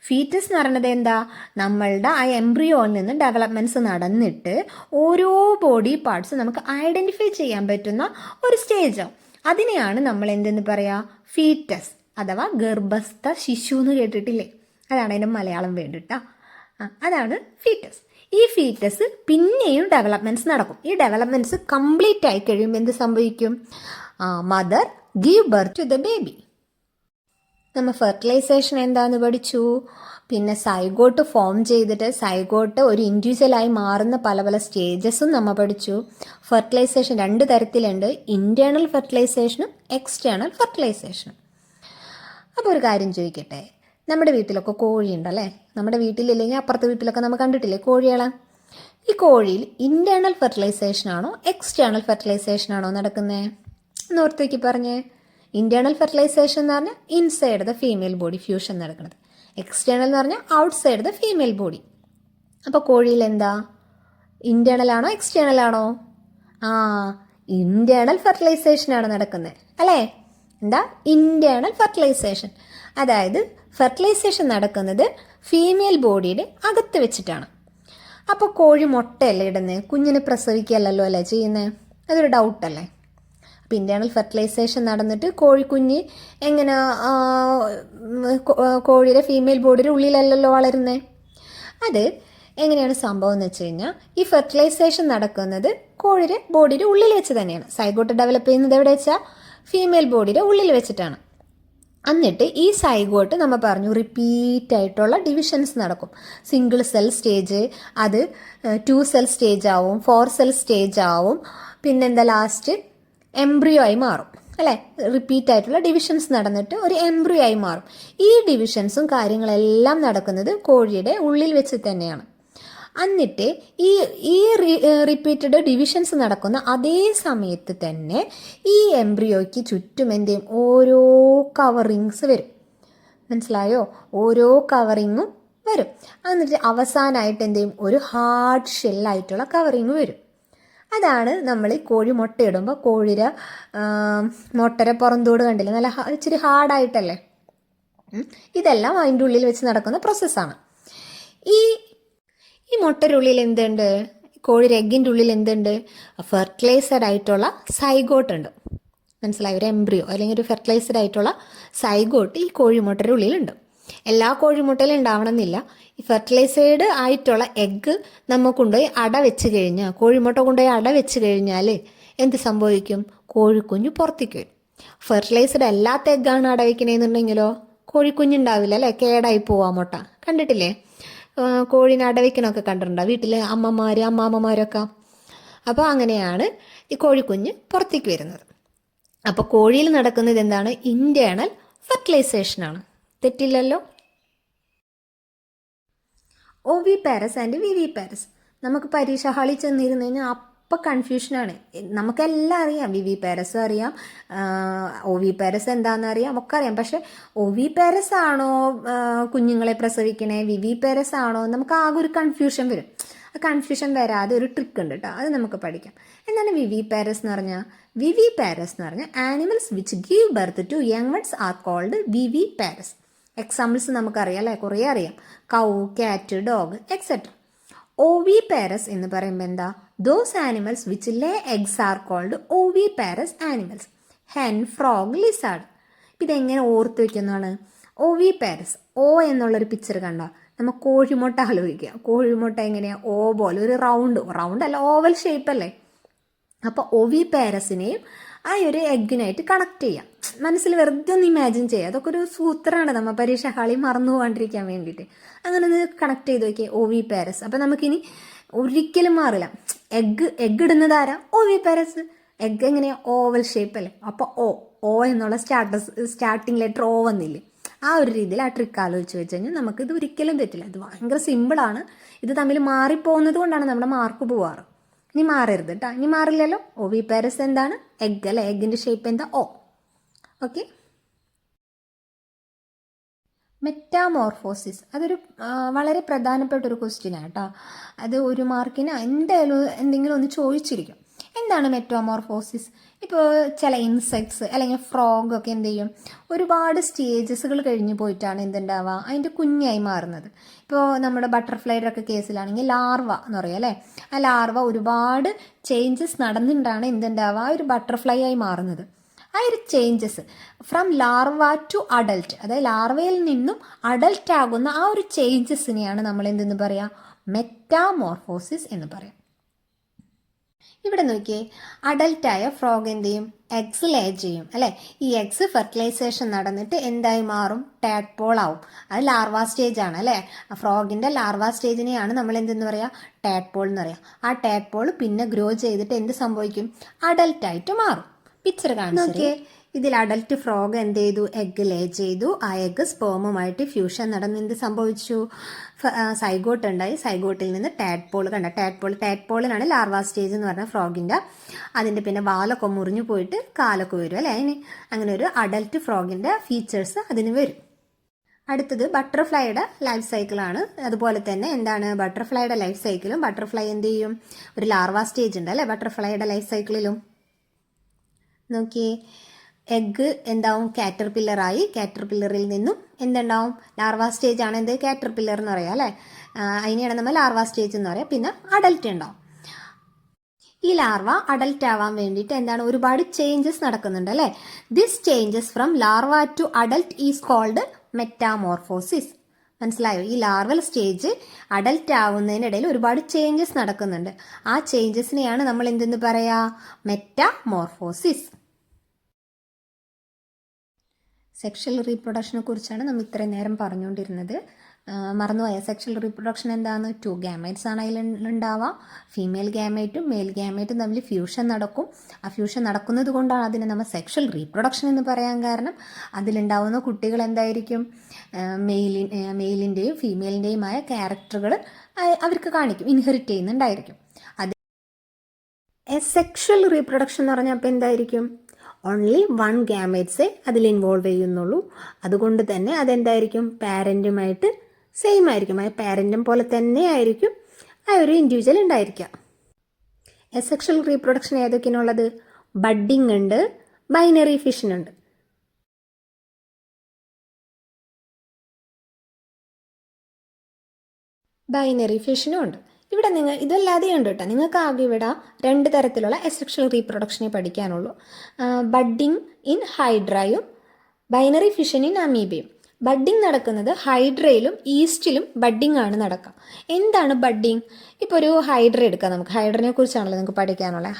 Foetus എന്ന് പറയുന്നത് എന്താ? നമ്മളുടെ ആ എംബ്രിയോയിൽ നിന്ന് ഡെവലപ്മെന്റ്സ് നടന്നിട്ട് ഓരോ ബോഡി പാർട്സ് നമുക്ക് identify ചെയ്യാൻ പറ്റുന്ന ഒരു സ്റ്റേജാണ്. അതിനെയാണ് നമ്മൾ എന്തെന്ന് പറയാ? ഫീറ്റസ് അഥവാ ഗർഭസ്ഥ ശിശു എന്ന് കേട്ടിട്ടില്ലേ? അതാണ് അതിൻ്റെ മലയാളം വേണ്ടിട്ടാ. അതാണ് ഫീറ്റസ്. ഈ ഫീറ്റസ് പിന്നെയും ഡെവലപ്മെന്റ്സ് നടക്കും. ഈ ഡെവലപ്മെന്റ്സ് കംപ്ലീറ്റ് ആയി കഴിയുമ്പോൾ എന്ത് സംഭവിക്കും? Mother give birth to the baby. നമ്മൾ ഫെർട്ടിലൈസേഷൻ എന്താന്ന് പഠിച്ചു. പിന്നെ സൈഗോട്ട് ഫോം ചെയ്തിട്ട് സൈഗോട്ട് ഒരു ഇൻഡിവിജ്വലായി മാറുന്ന പല പല സ്റ്റേജസും നമ്മൾ പഠിച്ചു. ഫെർട്ടിലൈസേഷൻ 2 തരത്തിലുണ്ട്. ഇന്റേണൽ ഫെർട്ടിലൈസേഷനും എക്സ്റ്റേണൽ ഫെർട്ടിലൈസേഷനും. അപ്പോൾ ഒരു കാര്യം ചോദിക്കട്ടെ, നമ്മുടെ വീട്ടിലൊക്കെ കോഴിയുണ്ടല്ലേ? നമ്മുടെ വീട്ടിലില്ലെങ്കിൽ അപ്പുറത്തെ വീട്ടിലൊക്കെ നമ്മൾ കണ്ടിട്ടില്ലേ കോഴികളെ? ഈ കോഴിയിൽ ഇന്റേണൽ ഫെർട്ടിലൈസേഷൻ ആണോ എക്സ്റ്റേണൽ ഫെർട്ടിലൈസേഷൻ ആണോ നടക്കുന്നത്? നോർത്തേക്ക് പറഞ്ഞേ. ഇന്റേണൽ ഫെർട്ടിലൈസേഷൻ എന്ന് പറഞ്ഞാൽ inside the female body fusion നടക്കുന്നത്. എക്സ്റ്റേണൽ എന്ന് പറഞ്ഞാൽ ഔട്ട്സൈഡ് ദ ഫീമെയിൽ ബോഡി. അപ്പോൾ കോഴിയിൽ എന്താ? ഇന്റേണൽ ആണോ എക്സ്റ്റേണൽ ആണോ? ഇന്റേണൽ ഫെർട്ടിലൈസേഷൻ ആണ് നടക്കുന്നത് അല്ലേ? എന്താ? Internal fertilisation. അതായത് ഫെർട്ടിലൈസേഷൻ നടക്കുന്നത് ഫീമെയിൽ ബോഡിയുടെ അകത്ത് വെച്ചിട്ടാണ്. അപ്പോൾ കോഴി മുട്ടയല്ലേ ഇടുന്നത്? കുഞ്ഞിനെ പ്രസവിക്കുകയല്ലല്ലോ അല്ലേ ചെയ്യുന്നത്? അതൊരു ഡൗട്ടല്ലേ? അപ്പോൾ ഇന്റേണൽ ഫെർട്ടിലൈസേഷൻ നടന്നിട്ട് കോഴിക്കുഞ്ഞ് എങ്ങനെ കോഴിയുടെ ഫീമെയിൽ ബോഡിയുടെ ഉള്ളിലല്ലല്ലോ വളരുന്നത്? അത് എങ്ങനെയാണ് സംഭവം എന്ന് വെച്ച് കഴിഞ്ഞാൽ, ഈ ഫെർട്ടിലൈസേഷൻ നടക്കുന്നത് കോഴിയുടെ ബോഡിയുടെ ഉള്ളിൽ വെച്ച് തന്നെയാണ്. സൈഗോട്ട് ഡെവലപ്പ് ചെയ്യുന്നത് എവിടെ വെച്ചാൽ? ഫീമെയിൽ ബോഡിയുടെ ഉള്ളിൽ വെച്ചിട്ടാണ്. എന്നിട്ട് ഈ സൈഗോട്ട് നമ്മൾ പറഞ്ഞു റിപ്പീറ്റ് ആയിട്ടുള്ള ഡിവിഷൻസ് നടക്കും. സിംഗിൾ സെൽ സ്റ്റേജ്, അത് 2 സെൽ സ്റ്റേജ് ആവും, 4 സെൽ സ്റ്റേജ് ആവും, പിന്നെന്താ ലാസ്റ്റ് എംബ്രിയോ ആയി മാറും അല്ലേ. റിപ്പീറ്റ് ആയിട്ടുള്ള ഡിവിഷൻസ് നടന്നിട്ട് ഒരു എംബ്രിയോ ആയി മാറും. ഈ ഡിവിഷൻസും കാര്യങ്ങളെല്ലാം നടക്കുന്നത് കോഴിയുടെ ഉള്ളിൽ വെച്ച് തന്നെയാണ്. എന്നിട്ട് ഈ റിപ്പീറ്റഡ് ഡിവിഷൻസ് നടക്കുന്ന അതേ സമയത്ത് തന്നെ ഈ എംബ്രിയോയ്ക്ക് ചുറ്റും എന്തെയും ഓരോ കവറിങ്സ് വരും. മനസ്സിലായോ? ഓരോ കവറിങ്ങും വരും. എന്നിട്ട് അവസാനമായിട്ട് എന്തെയും ഒരു ഹാർഡ് ഷെല്ലായിട്ടുള്ള കവറിങ് വരും. അതാണ് നമ്മൾ ഈ കോഴി മുട്ടയിടുമ്പോൾ കോഴിയുടെ മുട്ടയുടെ പുറന്തോട് കണ്ടില്ല, നല്ല ഇച്ചിരി ഹാർഡായിട്ടല്ലേ. ഇതെല്ലാം അതിൻ്റെ ഉള്ളിൽ വെച്ച് നടക്കുന്ന പ്രോസസ്സാണ്. ഈ മുട്ടയുടെ ഉള്ളിൽ എന്തുണ്ട്? കോഴിയുടെ എഗ്ഗിൻ്റെ ഉള്ളിൽ എന്തുണ്ട്? ഫെർട്ടിലൈസഡ് ആയിട്ടുള്ള സൈഗോട്ട് ഉണ്ട്. മനസ്സിലായി? ഒരു എംബ്രിയോ അല്ലെങ്കിൽ ഒരു ഫെർട്ടിലൈസ്ഡ് ആയിട്ടുള്ള സൈഗോട്ട് ഈ കോഴിമുട്ടയുടെ ഉള്ളിലുണ്ട്. എല്ലാ കോഴിമുട്ടയിലും ഉണ്ടാവണമെന്നില്ല. ഈ ഫെർട്ടിലൈസ്ഡ് ആയിട്ടുള്ള എഗ്ഗ് നമ്മൾ കൊണ്ടുപോയി അട വെച്ച് കഴിഞ്ഞാൽ, കോഴിമുട്ട കൊണ്ടുപോയി അട വെച്ച് കഴിഞ്ഞാൽ എന്ത് സംഭവിക്കും? കോഴിക്കുഞ്ഞ് പുറത്തേക്ക് വരും. ഫെർട്ടിലൈസ്ഡ് അല്ലാത്ത എഗ്ഗാണ് അട വയ്ക്കണേന്നുണ്ടെങ്കിലോ കോഴിക്കുഞ്ഞുണ്ടാവില്ല അല്ലേ, കേടായി പോവാ മുട്ട. കണ്ടിട്ടില്ലേ? കോഴീനെ അടവയ്ക്കണമൊക്കെ കണ്ടിട്ടുണ്ടോ വീട്ടിൽ അമ്മാമ്മമാരൊക്കെ. അപ്പോൾ അങ്ങനെയാണ് ഈ കോഴിക്കുഞ്ഞ് പുറത്തേക്ക് വരുന്നത്. അപ്പോൾ കോഴിയിൽ നടക്കുന്നത് എന്താണ്? ഇൻറ്റേർണൽ ഫെർട്ടിലൈസേഷനാണ്. തെറ്റില്ലല്ലോ? Oviparous and viviparous. നമുക്ക് പരീക്ഷ ഹാളിൽ ചെന്നിരുന്നു കഴിഞ്ഞാൽ അപ്പം കൺഫ്യൂഷനാണ്. നമുക്കെല്ലാം അറിയാം, വിവിപാരസ് അറിയാം, ഓവിപാരസ് എന്താണെന്ന് അറിയാം, ഒക്കെ അറിയാം. പക്ഷെ ഓവിപാരസ് ആണോ കുഞ്ഞുങ്ങളെ പ്രസവിക്കണേ, വിവിപാരസ് ആണോ, നമുക്ക് ആകെ ഒരു കൺഫ്യൂഷൻ വരും. ആ കൺഫ്യൂഷൻ വരാതെ ഒരു ട്രിക്ക് ഉണ്ട് കേട്ടോ, അത് നമുക്ക് പഠിക്കാം. എന്താണ് വിവിപാരസ് എന്ന് പറഞ്ഞാൽ? വിവിപാരസ് എന്ന് പറഞ്ഞാൽ animals which give birth to young ones are called viviparous. Examples നമുക്കറിയാം അല്ലേ, കുറേ അറിയാം. കൗ, കാറ്റ്, ഡോഗ് എക്സെട്ര. ഓവിപാരസ് എന്ന് പറയുമ്പോൾ എന്താ? Those animals which lay eggs are called oviparous animals. Hen, frog, lizard. ഇതെങ്ങനെ ഓർത്ത് വയ്ക്കുന്നതാണ്? ഓവിപാരസ്, ഓ എന്നുള്ളൊരു പിക്ചർ കണ്ടോ? നമ്മൾ കോഴിമുട്ട ആലോചിക്കുക. കോഴിമുട്ട എങ്ങനെയാണ്? ഓ പോലെ ഒരു റൗണ്ട് അല്ല, ഓവൽ ഷേപ്പ് അല്ലേ. അപ്പോൾ ഓവിപാരസിനെയും ആ ഒരു എഗ്ഗിനായിട്ട് കണക്ട് ചെയ്യാം. മനസ്സിൽ വെറുതെ ഒന്ന് ഇമാജിൻ ചെയ്യുക. അതൊക്കെ ഒരു സൂത്രമാണ് നമ്മൾ പരീക്ഷ ഹാളിൽ മറന്നു പോകാണ്ടിരിക്കാൻ വേണ്ടിയിട്ട്. അങ്ങനെ ഒന്ന് കണക്ട് ചെയ്ത് നോക്കിയേ, ഓവിപാരസ്. അപ്പം നമുക്കിനി ഒരിക്കലും മാറില്ല. എഗ്ഗ് ഇടുന്നത് ആരാ? ഓവിപാരസ്. എഗ്ഗ് എങ്ങനെയാണ്? ഓവൽ ഷേപ്പ് അല്ലേ. അപ്പോൾ ഓ എന്നുള്ള സ്റ്റാർട്ടിങ് ലെറ്റർ ഓ വന്നില്ലേ. ആ ഒരു രീതിയിൽ ആ ട്രിക്ക് ആലോചിച്ച് വെച്ച് കഴിഞ്ഞാൽ നമുക്കിത് ഒരിക്കലും തെറ്റില്ല. ഇത് ഭയങ്കര സിമ്പിളാണ്. ഇത് തമ്മിൽ മാറിപ്പോകുന്നത് കൊണ്ടാണ് നമ്മുടെ മാർക്ക് പോവാറ്. ഇനി മാറരുത് കേട്ടോ. ഇനി മാറില്ലല്ലോ. ഓവിപാരസ് എന്താണ്? എഗ്ഗ് അല്ലേ. എഗ്ഗിൻ്റെ ഷേപ്പ് എന്താ? ഓ. ഓക്കെ. മെറ്റാമോർഫോസിസ്, അതൊരു വളരെ പ്രധാനപ്പെട്ട ഒരു ക്വസ്റ്റ്യനാണ് കേട്ടോ. അത് ഒരു മാർക്കിന് എന്തായാലും എന്തെങ്കിലും ഒന്ന് ചോദിച്ചിരിക്കും. എന്താണ് മെറ്റാമോർഫോസിസ്? ഇപ്പോൾ ചില ഇൻസെക്ട്സ് അല്ലെങ്കിൽ ഫ്രോഗ് ഒക്കെ എന്ത് ചെയ്യും? ഒരുപാട് സ്റ്റേജസുകൾ കഴിഞ്ഞ് പോയിട്ടാണ് എന്തുണ്ടാവുക? അതിൻ്റെ കുഞ്ഞായി മാറുന്നത്. ഇപ്പോൾ നമ്മുടെ ബട്ടർഫ്ലൈയുടെ ഒക്കെ കേസിലാണെങ്കിൽ ലാർവ എന്ന് പറയാം അല്ലേ. ആ ലാർവ ഒരുപാട് ചേഞ്ചസ് നടന്നിട്ടാണ് എന്തുണ്ടാവുക? ഒരു ബട്ടർഫ്ലൈ ആയി മാറുന്നത്. ആ ഒരു changes from larva to adult, അതായത് ലാർവയിൽ നിന്നും അഡൽട്ട് ആകുന്ന ആ ഒരു ചേഞ്ചസിനെയാണ് നമ്മൾ എന്തെന്ന് പറയാം? മെറ്റാമോർഫോസിസ് എന്ന് പറയാം. ഇവിടെ നോക്കിയേ, അഡൽട്ടായ ഫ്രോഗ് എന്ത് ചെയ്യും? എഗ്സ് ലേ ചെയ്യും അല്ലേ. ഈ എഗ്സ് ഫെർട്ടിലൈസേഷൻ നടന്നിട്ട് എന്തായി മാറും? ടാഡ്പോൾ ആവും. അത് ലാർവ സ്റ്റേജ് ആണ് അല്ലേ. ഫ്രോഗിൻ്റെ ലാർവ സ്റ്റേജിനെയാണ് നമ്മൾ എന്തെന്ന് പറയാം? ടാഡ്പോൾ എന്ന് പറയാം. ആ ടാഡ്പോൾ പിന്നെ ഗ്രോ ചെയ്തിട്ട് എന്ത് സംഭവിക്കും? അഡൽട്ടായിട്ട് മാറും. പിക്ചർ കാണിച്ചേ. ഇതിൽ അഡൽട്ട് ഫ്രോഗ് എന്ത് ചെയ്തു? എഗ്ഗ് ലേ ചെയ്തു. ആ എഗ്ഗ് സ്പേമുമായിട്ട് ഫ്യൂഷൻ നടന്ന് എന്ത് സംഭവിച്ചു? സൈഗോട്ട് ഉണ്ടായി. സൈഗോട്ടിൽ നിന്ന് ടാഡ്പോൾ കണ്ട. ടാഡ്പോളിനാണ് ലാർവ സ്റ്റേജ് എന്ന് പറഞ്ഞാൽ ഫ്രോഗിൻ്റെ. അതിൻ്റെ പിന്നെ വാലൊക്കെ മുറിഞ്ഞു പോയിട്ട് കാലൊക്കെ വരും അല്ലേ. അതിന് അങ്ങനെ ഒരു അഡൽട്ട് ഫ്രോഗിൻ്റെ ഫീച്ചേഴ്സ് അതിന് വരും. അടുത്തത് ബട്ടർഫ്ലൈയുടെ ലൈഫ് സൈക്കിളാണ്. അതുപോലെ തന്നെ എന്താണ് ബട്ടർഫ്ലൈയുടെ ലൈഫ് സൈക്കിളും? ബട്ടർഫ്ലൈ എന്ത് ചെയ്യും? ഒരു ലാർവ സ്റ്റേജ് ഉണ്ട് അല്ലേ ബട്ടർഫ്ലൈയുടെ ലൈഫ് സൈക്കിളിലും. നോക്കിയേ, എഗ്ഗ് എന്താവും? കാറ്റർപില്ലറായി. കാറ്റർപില്ലറിൽ നിന്നും എന്തുണ്ടാവും? ലാർവ സ്റ്റേജ് ആണ് എന്ത്? കാറ്റർപില്ലർ എന്ന് പറയാം അല്ലേ. അതിനെയാണ് നമ്മൾ ലാർവ സ്റ്റേജ് എന്ന് പറയാം. പിന്നെ അഡൽട്ട് ഉണ്ടാവും. ഈ ലാർവ അഡൽട്ട് ആവാൻ വേണ്ടിയിട്ട് എന്താണ്? ഒരുപാട് ചേഞ്ചസ് നടക്കുന്നുണ്ട് അല്ലേ. This changes from larva to adult is called metamorphosis. മനസ്സിലായോ? ഈ ലാർവൽ സ്റ്റേജ് അഡൽട്ട് ആവുന്നതിനിടയിൽ ഒരുപാട് ചേഞ്ചസ് നടക്കുന്നുണ്ട്. ആ ചേഞ്ചസിനെയാണ് നമ്മൾ എന്തെന്ന് പറയാ? മെറ്റാമോർഫോസിസ്. സെക്ഷൽ റീപ്രൊഡക്ഷനെ കുറിച്ചാണ് നമ്മൾ ഇത്രയും നേരം പറഞ്ഞുകൊണ്ടിരുന്നത്. മറന്നുപോയ സെക്ഷൽ റീപ്രൊഡക്ഷൻ എന്താണ്? 2 ഗാമേറ്റ്സ് ആണ് അതിലുണ്ടാവുക. ഫീമെയിൽ ഗാമേറ്റും മെയിൽ ഗാമേറ്റും തമ്മിൽ ഫ്യൂഷൻ നടക്കും. ആ ഫ്യൂഷൻ നടക്കുന്നത് കൊണ്ടാണ് അതിനെ നമ്മൾ സെക്ഷൽ റീപ്രൊഡക്ഷൻ എന്ന് പറയാൻ കാരണം. അതിലുണ്ടാവുന്ന കുട്ടികൾ എന്തായിരിക്കും? മെയിലിൻ്റെയും ഫീമെയിലിൻ്റെയുമായ ക്യാരക്ടറുകൾ അവർക്ക് കാണിക്കും, ഇൻഹെറിറ്റ് ചെയ്യുന്നുണ്ടായിരിക്കും. അത് സെക്ഷൽ റീപ്രൊഡക്ഷൻ എന്ന് പറഞ്ഞാൽ അപ്പോൾ എന്തായിരിക്കും? ഓൺലി 1 ഗാമേറ്റ്സേ അതിൽ ഇൻവോൾവ് ചെയ്യുന്നുള്ളൂ. അതുകൊണ്ട് തന്നെ അതെന്തായിരിക്കും? പാരൻറ്റുമായിട്ട് സെയിം ആയിരിക്കും. ആ പാരൻറ്റും പോലെ തന്നെ ആയിരിക്കും ആ ഒരു ഇൻഡിവിജ്വൽ ഉണ്ടായിരിക്കുക. എസെക്ഷൽ റീപ്രൊഡക്ഷൻ ഏതൊക്കെയാണുള്ളത്? ബഡ്ഡിംഗ് ഉണ്ട്, ബൈനറി ഫിഷൻ ഉണ്ട്. ബൈനറി ഫിഷനും ഉണ്ട്. ഇവിടെ നിങ്ങൾ ഇതല്ലാതെ ഉണ്ട് കേട്ടോ. നിങ്ങൾക്ക് ആകെ ഇവിടെ 2 തരത്തിലുള്ള എസെക്ഷൽ റീപ്രൊഡക്ഷനെ പഠിക്കാനുള്ളൂ. ബഡ്ഡിംഗ് ഇൻ ഹൈഡ്രയും ബൈനറി ഫിഷൻ ഇൻ അമീബയും. ബഡ്ഡിംഗ് നടക്കുന്നത് ഹൈഡ്രയിലും ഈസ്റ്റിലും ബഡ്ഡിംഗ് ആണ് നടക്കുക. എന്താണ് ബഡ്ഡിംഗ്? ഇപ്പോൾ ഒരു ഹൈഡ്ര എടുക്കാം നമുക്ക്. ഹൈഡ്രനെ കുറിച്ചാണല്ലോ നിങ്ങൾക്ക് പഠിക്കാനുള്ളത്.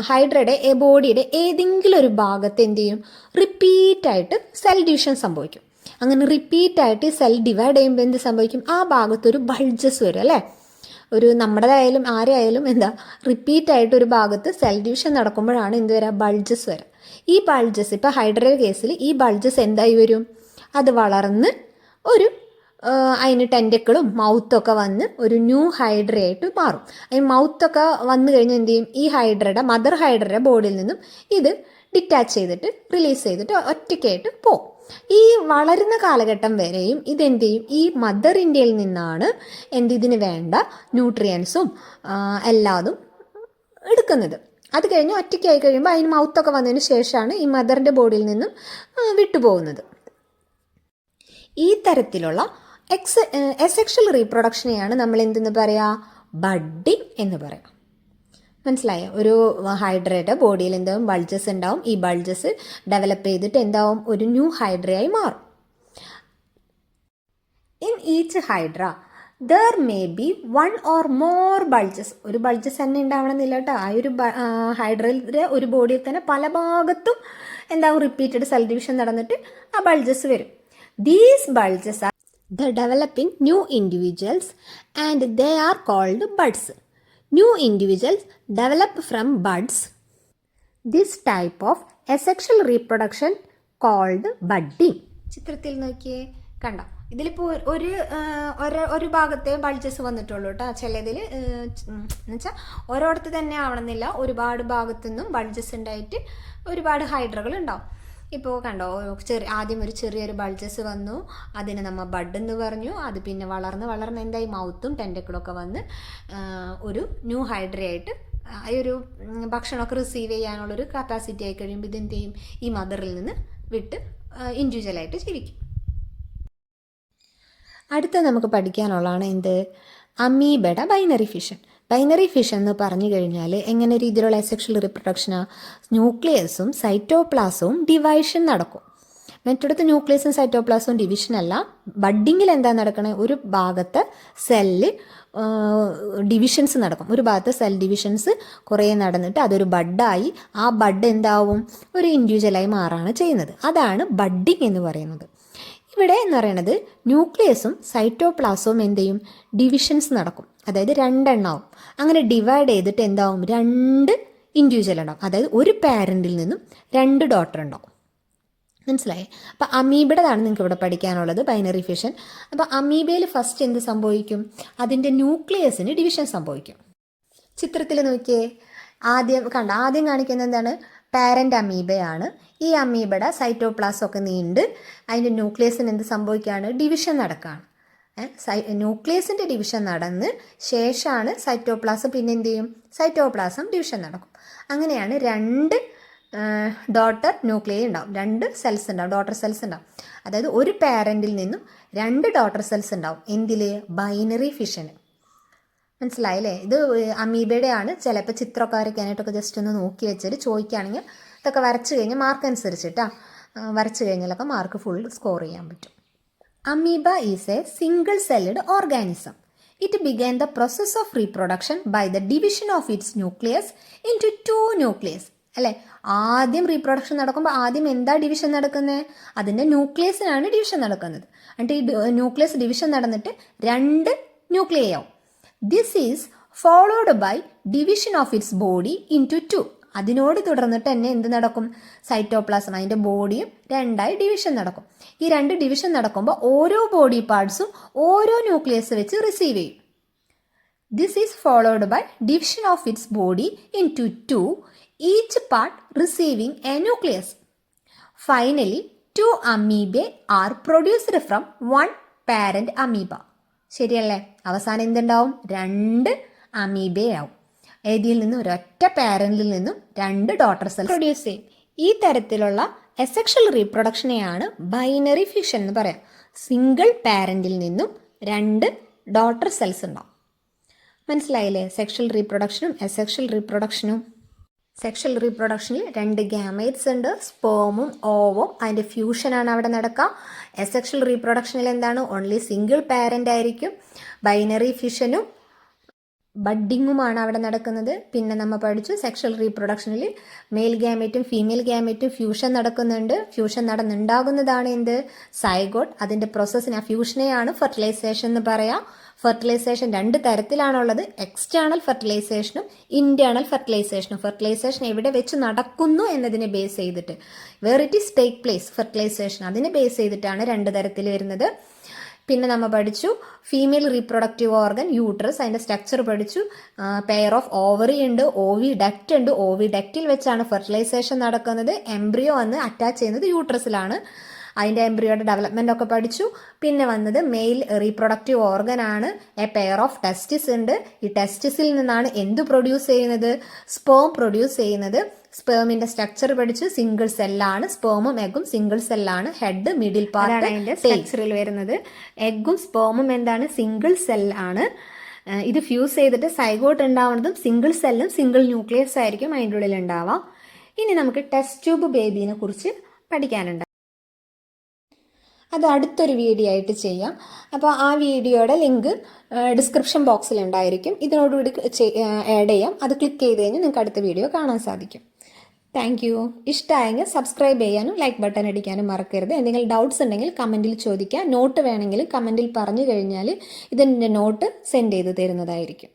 ഹൈഡ്രയുടെ ബോഡിയുടെ ഏതെങ്കിലും ഒരു ഭാഗത്ത് എന്ത് ചെയ്യും? റിപ്പീറ്റായിട്ട് സെൽ ഡിവിഷൻ സംഭവിക്കും. അങ്ങനെ റിപ്പീറ്റായിട്ട് സെൽ ഡിവൈഡ് ചെയ്യുമ്പോൾ എന്ത് സംഭവിക്കും? ആ ഭാഗത്തൊരു ബൾജസ് വരും അല്ലേ? ഒരു നമ്മുടേതായാലും ആരെയായാലും റിപ്പീറ്റായിട്ട് ഒരു ഭാഗത്ത് സെൽ ഡിവിഷൻ നടക്കുമ്പോഴാണ് എന്ത് വരിക? ബൾജസ് വരിക. ഈ ബൾജസ് ഇപ്പോൾ ഹൈഡ്രയുടെ കേസിൽ ഈ ബൾജസ് എന്തായി വരും? അത് വളർന്ന് അതിന് ടെൻറ്റക്കിളും മൗത്തൊക്കെ വന്ന് ഒരു ന്യൂ ഹൈഡ്രയായിട്ട് മാറും. ഈ മൗത്തൊക്കെ വന്നു കഴിഞ്ഞാൽ എന്ത് ചെയ്യും? ഈ മദർ ഹൈഡ്രയുടെ ബോഡിയിൽ നിന്നും ഇത് ഡിറ്റാച്ച് ചെയ്തിട്ട് റിലീസ് ചെയ്തിട്ട് ഒറ്റയ്ക്കായിട്ട് പോകും. ഈ വളരുന്ന കാലഘട്ടം വരെയും ഇതെന്ത് ചെയ്യും? ഈ മദർ ഇന്ത്യയിൽ നിന്നാണ് ഇതിന് വേണ്ട ന്യൂട്രിയൻസും എല്ലാതും എടുക്കുന്നത്. അത് കഴിഞ്ഞ് ഒറ്റയ്ക്കായി കഴിയുമ്പോൾ അതിന് മൗത്തൊക്കെ വന്നതിന് ശേഷമാണ് ഈ മദറിൻ്റെ ബോഡിയിൽ നിന്നും വിട്ടുപോകുന്നത്. ഈ തരത്തിലുള്ള എസെക്ഷൽ റീപ്രൊഡക്ഷനെയാണ് നമ്മൾ എന്തെന്ന് പറയുക? ബഡ്ഡിംഗ് എന്ന് പറയാം. മനസ്സിലായോ? ഒരു ഹൈഡ്രയുടെ ബോഡിയിൽ എന്താവും? ബൾജസ് ഉണ്ടാവും. ഈ ബൾജസ് ഡെവലപ്പ് ചെയ്തിട്ട് എന്താവും? ഒരു ന്യൂ ഹൈഡ്രയായി മാറും. In each hydra there may be 1 or more bulges. ഒരു ബൾജസ് തന്നെ ഉണ്ടാവണമെന്നില്ല കേട്ടോ. ആ ഒരു ഹൈഡ്രയുടെ ഒരു ബോഡിയിൽ തന്നെ പല ഭാഗത്തും എന്താവും? റിപ്പീറ്റഡ് സെൽ ഡിവിഷൻ നടന്നിട്ട് ആ ബൾജസ് വരും. These bulges are the developing new individuals and they are called buds. New individuals develop from buds. This type of asexual reproduction called budding. ചിത്രത്തിൽ നോക്കിയേ, കണ്ടോ? ഇതിലിപ്പോൾ ഒരു ഭാഗത്തെ ബൾജസ് വന്നിട്ടുള്ളൂ കേട്ടോ. ചിലതിൽ എന്നുവെച്ചാൽ ഓരോടത്ത് തന്നെ ആവണമെന്നില്ല. ഒരുപാട് ഭാഗത്തുനിന്നും ബൾജസ് ഉണ്ടായിട്ട് ഒരുപാട് ഹൈഡ്രകൾ ഉണ്ടാവും. ഇപ്പോൾ കണ്ടോ, ആദ്യം ഒരു ചെറിയൊരു ബൾജസ് വന്നു, അതിനെ നമ്മൾ ബഡ് എന്ന് പറഞ്ഞു. അത് പിന്നെ വളർന്ന് എന്തായി? മൗത്തും ടെൻറ്റക്കിളൊക്കെ വന്ന് ഒരു ന്യൂ ഹൈഡ്രയായിട്ട് ഈ ഒരു ഭക്ഷണമൊക്കെ റിസീവ് ചെയ്യാനുള്ളൊരു കപ്പാസിറ്റി ആയി കഴിയുമ്പോൾ ഇതെന്ത് ചെയ്യും? ഈ മദറിൽ നിന്ന് വിട്ട് ഇൻഡിവിജ്വലായിട്ട് ജീവിക്കും. അടുത്ത നമുക്ക് പഠിക്കാനുള്ളതാണ് എന്ത്? അമീബയുടെ ബൈനറി ഫിഷൻ. ബൈനറി ഫിഷൻ എന്ന് പറഞ്ഞു കഴിഞ്ഞാൽ എങ്ങനെ രീതിയിലുള്ള സെക്ഷൽ റിപ്രൊഡക്ഷനാണ്? ന്യൂക്ലിയസും സൈറ്റോപ്ലാസവും ഡിവൈഷൻ നടക്കും. മറ്റിടത്ത് ന്യൂക്ലിയസും സൈറ്റോപ്ലാസവും ഡിവിഷൻ അല്ല. ബഡ്ഡിങ്ങിൽ എന്താ നടക്കണേ? ഒരു ഭാഗത്ത് സെല്ല് ഡിവിഷൻസ് നടക്കും. ഒരു ഭാഗത്ത് സെൽ ഡിവിഷൻസ് കുറേ നടന്നിട്ട് അതൊരു ബഡായി ആ ബഡ് എന്താവും? ഒരു ഇൻഡിവിജ്വലായി മാറാണ് ചെയ്യുന്നത്. അതാണ് ബഡ്ഡിങ് എന്ന് പറയുന്നത്. ഇവിടെ എന്ന് പറയുന്നത് ന്യൂക്ലിയസും സൈറ്റോപ്ലാസവും എന്ത് ചെയ്യും? ഡിവിഷൻസ് നടക്കും. അതായത് 2 എണ്ണമാവും. അങ്ങനെ ഡിവൈഡ് ചെയ്തിട്ട് എന്താവും? 2 ഇൻഡിവിജ്വൽ ഉണ്ടാവും. അതായത് ഒരു പാരൻറ്റിൽ നിന്നും 2 ഡോട്ടർ ഉണ്ടാവും. മനസ്സിലായേ? അപ്പോൾ അമീബയുടേതാണ് നിങ്ങൾക്ക് ഇവിടെ പഠിക്കാനുള്ളത്, ബൈനറി ഫിഷൻ. അപ്പോൾ അമീബയിൽ ഫസ്റ്റ് എന്ത് സംഭവിക്കും? അതിൻ്റെ ന്യൂക്ലിയസിന് ഡിവിഷൻ സംഭവിക്കും. ചിത്രത്തിൽ നോക്കിയേ, ആദ്യം കാണിക്കുന്നത് എന്താണ്? പാരൻ്റ് അമീബയാണ്. ഈ അമീബയുടെ സൈറ്റോപ്ലാസം ഒക്കെ നീണ്ട് അതിൻ്റെ ന്യൂക്ലിയസിന് എന്ത് സംഭവിക്കുകയാണ്? ഡിവിഷൻ നടക്കുകയാണ്. ന്യൂക്ലിയസിൻ്റെ ഡിവിഷൻ നടന്ന് ശേഷമാണ് സൈറ്റോപ്ലാസം. പിന്നെ എന്ത് ചെയ്യും? സൈറ്റോപ്ലാസം ഡിവിഷൻ നടക്കും. അങ്ങനെയാണ് 2 ഡോട്ടർ ന്യൂക്ലിയ ഉണ്ടാവും. 2 സെൽസ് ഉണ്ടാവും, ഡോട്ടർ സെൽസ് ഉണ്ടാവും. അതായത് ഒരു പാരൻറ്റിൽ നിന്നും 2 ഡോട്ടർ സെൽസ് ഉണ്ടാവും. എന്തിൽ? Binary fission. മനസ്സിലായില്ലേ? ഇത് അമീബയുടെ ആണ്. ചിലപ്പോൾ ചിത്രമൊക്കെ വരയ്ക്കാനായിട്ടൊക്കെ ജസ്റ്റ് ഒന്ന് നോക്കി വെച്ചിട്ട് ചോദിക്കുകയാണെങ്കിൽ ഇതൊക്കെ വരച്ച് കഴിഞ്ഞാൽ മാർക്ക് അനുസരിച്ചിട്ടാണ് വരച്ച് കഴിഞ്ഞാലൊക്കെ മാർക്ക് ഫുൾ സ്കോർ ചെയ്യാൻ പറ്റും. Amoeba is a single-celled organism. It began the process of reproduction by the division of its nucleus into 2 nuclei അല്ലേ? ആദ്യം റീപ്രൊഡക്ഷൻ നടക്കുമ്പോൾ ആദ്യം എന്താ ഡിവിഷൻ നടക്കുന്നത്? അതിൻ്റെ ന്യൂക്ലിയസിനാണ് ഡിവിഷൻ നടക്കുന്നത്. എന്നിട്ട് ഈ ന്യൂക്ലിയസ് ഡിവിഷൻ നടന്നിട്ട് 2 ന്യൂക്ലിയൈ ആവും. This is followed by division of its body into 2. അതിനോട് തുടർന്നിട്ട് തന്നെ എന്ത് നടക്കും? സൈറ്റോപ്ലാസം, അതിൻ്റെ ബോഡിയും 2ആയി ഡിവിഷൻ നടക്കും. ഈ 2 ഡിവിഷൻ നടക്കുമ്പോൾ ഓരോ ബോഡി പാർട്സും ഓരോ ന്യൂക്ലിയസ് വെച്ച് റിസീവ് ചെയ്യും. This is followed by division of its body into 2, each part receiving a nucleus. Finally 2 amoebae are produced from 1 parent amoeba. ശരിയല്ലേ? അവസാനം എന്തുണ്ടാവും? 2 അമീബെ ആവും. ഏതിൽ നിന്നും? ഒരൊറ്റ പാരന്റിൽ നിന്നും 2 ഡോട്ടർ സെൽസ് പ്രൊഡ്യൂസ് ചെയ്യും. ഈ തരത്തിലുള്ള അസെക്ഷൽ റീപ്രൊഡക്ഷനെയാണ് ബൈനറി ഫിഷൻ എന്ന് പറയാം. സിംഗിൾ പാരന്റിൽ നിന്നും 2 ഡോട്ടർ സെൽസ് ഉണ്ടാവും. മനസ്സിലായില്ലേ? സെക്ഷൽ റീപ്രൊഡക്ഷനും അസെക്ഷൽ റീപ്രൊഡക്ഷനും. സെക്ഷൽ റീപ്രൊഡക്ഷനിൽ 2 ഗാമേറ്റ്സ് ഉണ്ട്, സ്പേമും ഓവും. അതിൻ്റെ ഫ്യൂഷനാണ് അവിടെ നടക്കുക. അസെക്ഷൽ റീപ്രൊഡക്ഷനിൽ എന്താണ്? ഓൺലി സിംഗിൾ പാരന്റ് ആയിരിക്കും. ബൈനറി ഫിഷനും ബഡ്ഡിങ്ങുമാണ് അവിടെ നടക്കുന്നത്. പിന്നെ നമ്മൾ പഠിച്ചു സെക്ഷൽ റീപ്രൊഡക്ഷനിൽ മെയിൽ ഗാമേറ്റും ഫീമെയിൽ ഗാമേറ്റും ഫ്യൂഷൻ നടക്കുന്നുണ്ട്. ഫ്യൂഷൻ നടന്നുണ്ടാകുന്നതാണ് എന്ത്? സൈഗോട്ട്. അതിൻ്റെ പ്രോസസ്സിന് ആ ഫ്യൂഷനെയാണ് ഫെർട്ടിലൈസേഷൻ എന്ന് പറയാം. ഫെർട്ടിലൈസേഷൻ 2 തരത്തിലാണുള്ളത്. എക്സ്റ്റേണൽ ഫെർട്ടിലൈസേഷനും ഇന്റേണൽ ഫെർട്ടിലൈസേഷനും. ഫെർട്ടിലൈസേഷൻ എവിടെ വെച്ച് നടക്കുന്നു എന്നതിനെ ബേസ് ചെയ്തിട്ട്, where it is take place fertilisation, അതിനെ ബേസ് ചെയ്തിട്ടാണ് 2 തരത്തിൽ വരുന്നത്. പിന്നെ നമ്മൾ പഠിച്ചു ഫീമെയിൽ റീപ്രൊഡക്റ്റീവ് ഓർഗൻ യൂട്രസ്, അതിൻ്റെ സ്ട്രക്ചർ പഠിച്ചു. പെയർ ഓഫ് ഓവറി ഉണ്ട്, ഓവി ഡക്റ്റ് ഉണ്ട്. ഓവി ഡക്റ്റിൽ വെച്ചാണ് ഫെർട്ടിലൈസേഷൻ നടക്കുന്നത്. എംബ്രിയോ വന്ന് അറ്റാച്ച് ചെയ്യുന്നത് യൂട്രസിലാണ്. അതിൻ്റെ എംബ്രിയോയുടെ ഡെവലപ്മെൻ്റ് ഒക്കെ പഠിച്ചു. പിന്നെ വന്നത് മെയിൽ റീപ്രൊഡക്റ്റീവ് ഓർഗൻ ആണ്. എ പെയർ ഓഫ് ടെസ്റ്റിസ് ഉണ്ട്. ഈ ടെസ്റ്റിസിൽ നിന്നാണ് എന്ത് പ്രൊഡ്യൂസ് ചെയ്യുന്നത്? സ്പേം പ്രൊഡ്യൂസ് ചെയ്യുന്നത്. സ്പേമിന്റെ സ്ട്രക്ചർ പഠിച്ചു. സിംഗിൾ സെല്ലാണ്. സ്പേമും എഗും സിംഗിൾ സെല്ലാണ്. ഹെഡ്, മിഡിൽ പാർട്ട് അതിന്റെ സ്ട്രക്ചറിൽ വരുന്നത്. എഗും സ്പേമും എന്താണ്? സിംഗിൾ സെല്ലാണ്. ഇത് ഫ്യൂസ് ചെയ്തിട്ട് സൈഗോട്ട് ഉണ്ടാവുന്നതും സിംഗിൾ സെല്ലും സിംഗിൾ ന്യൂക്ലിയസ് ആയിരിക്കും അതിൻ്റെ ഉള്ളിൽ ഉണ്ടാവാം. ഇനി നമുക്ക് ടെസ്റ്റ് ട്യൂബ് ബേബീനെ കുറിച്ച് പഠിക്കാനുണ്ട്. അത് അടുത്തൊരു വീഡിയോ ആയിട്ട് ചെയ്യാം. അപ്പോൾ ആ വീഡിയോയുടെ ലിങ്ക് ഡിസ്ക്രിപ്ഷൻ ബോക്സിൽ ഉണ്ടായിരിക്കും. ഇതിനോടുകൂടി ആഡ് ചെയ്യാം. അത് ക്ലിക്ക് ചെയ്ത് കഴിഞ്ഞാൽ നിങ്ങൾക്ക് അടുത്ത വീഡിയോ കാണാൻ സാധിക്കും. Thank you. ഇഷ്ടമായെങ്കിൽ സബ്സ്ക്രൈബ് ചെയ്യാനും ലൈക്ക് ബട്ടൺ അടിക്കാനും മറക്കരുത്. എന്തെങ്കിലും ഡൗട്ട്സ് ഉണ്ടെങ്കിൽ കമൻറ്റിൽ ചോദിക്കുക. നോട്ട് വേണമെങ്കിൽ കമൻറ്റിൽ പറഞ്ഞു കഴിഞ്ഞാൽ ഇതിൻ്റെ നോട്ട് സെൻഡ് ചെയ്ത് തരുന്നതായിരിക്കും.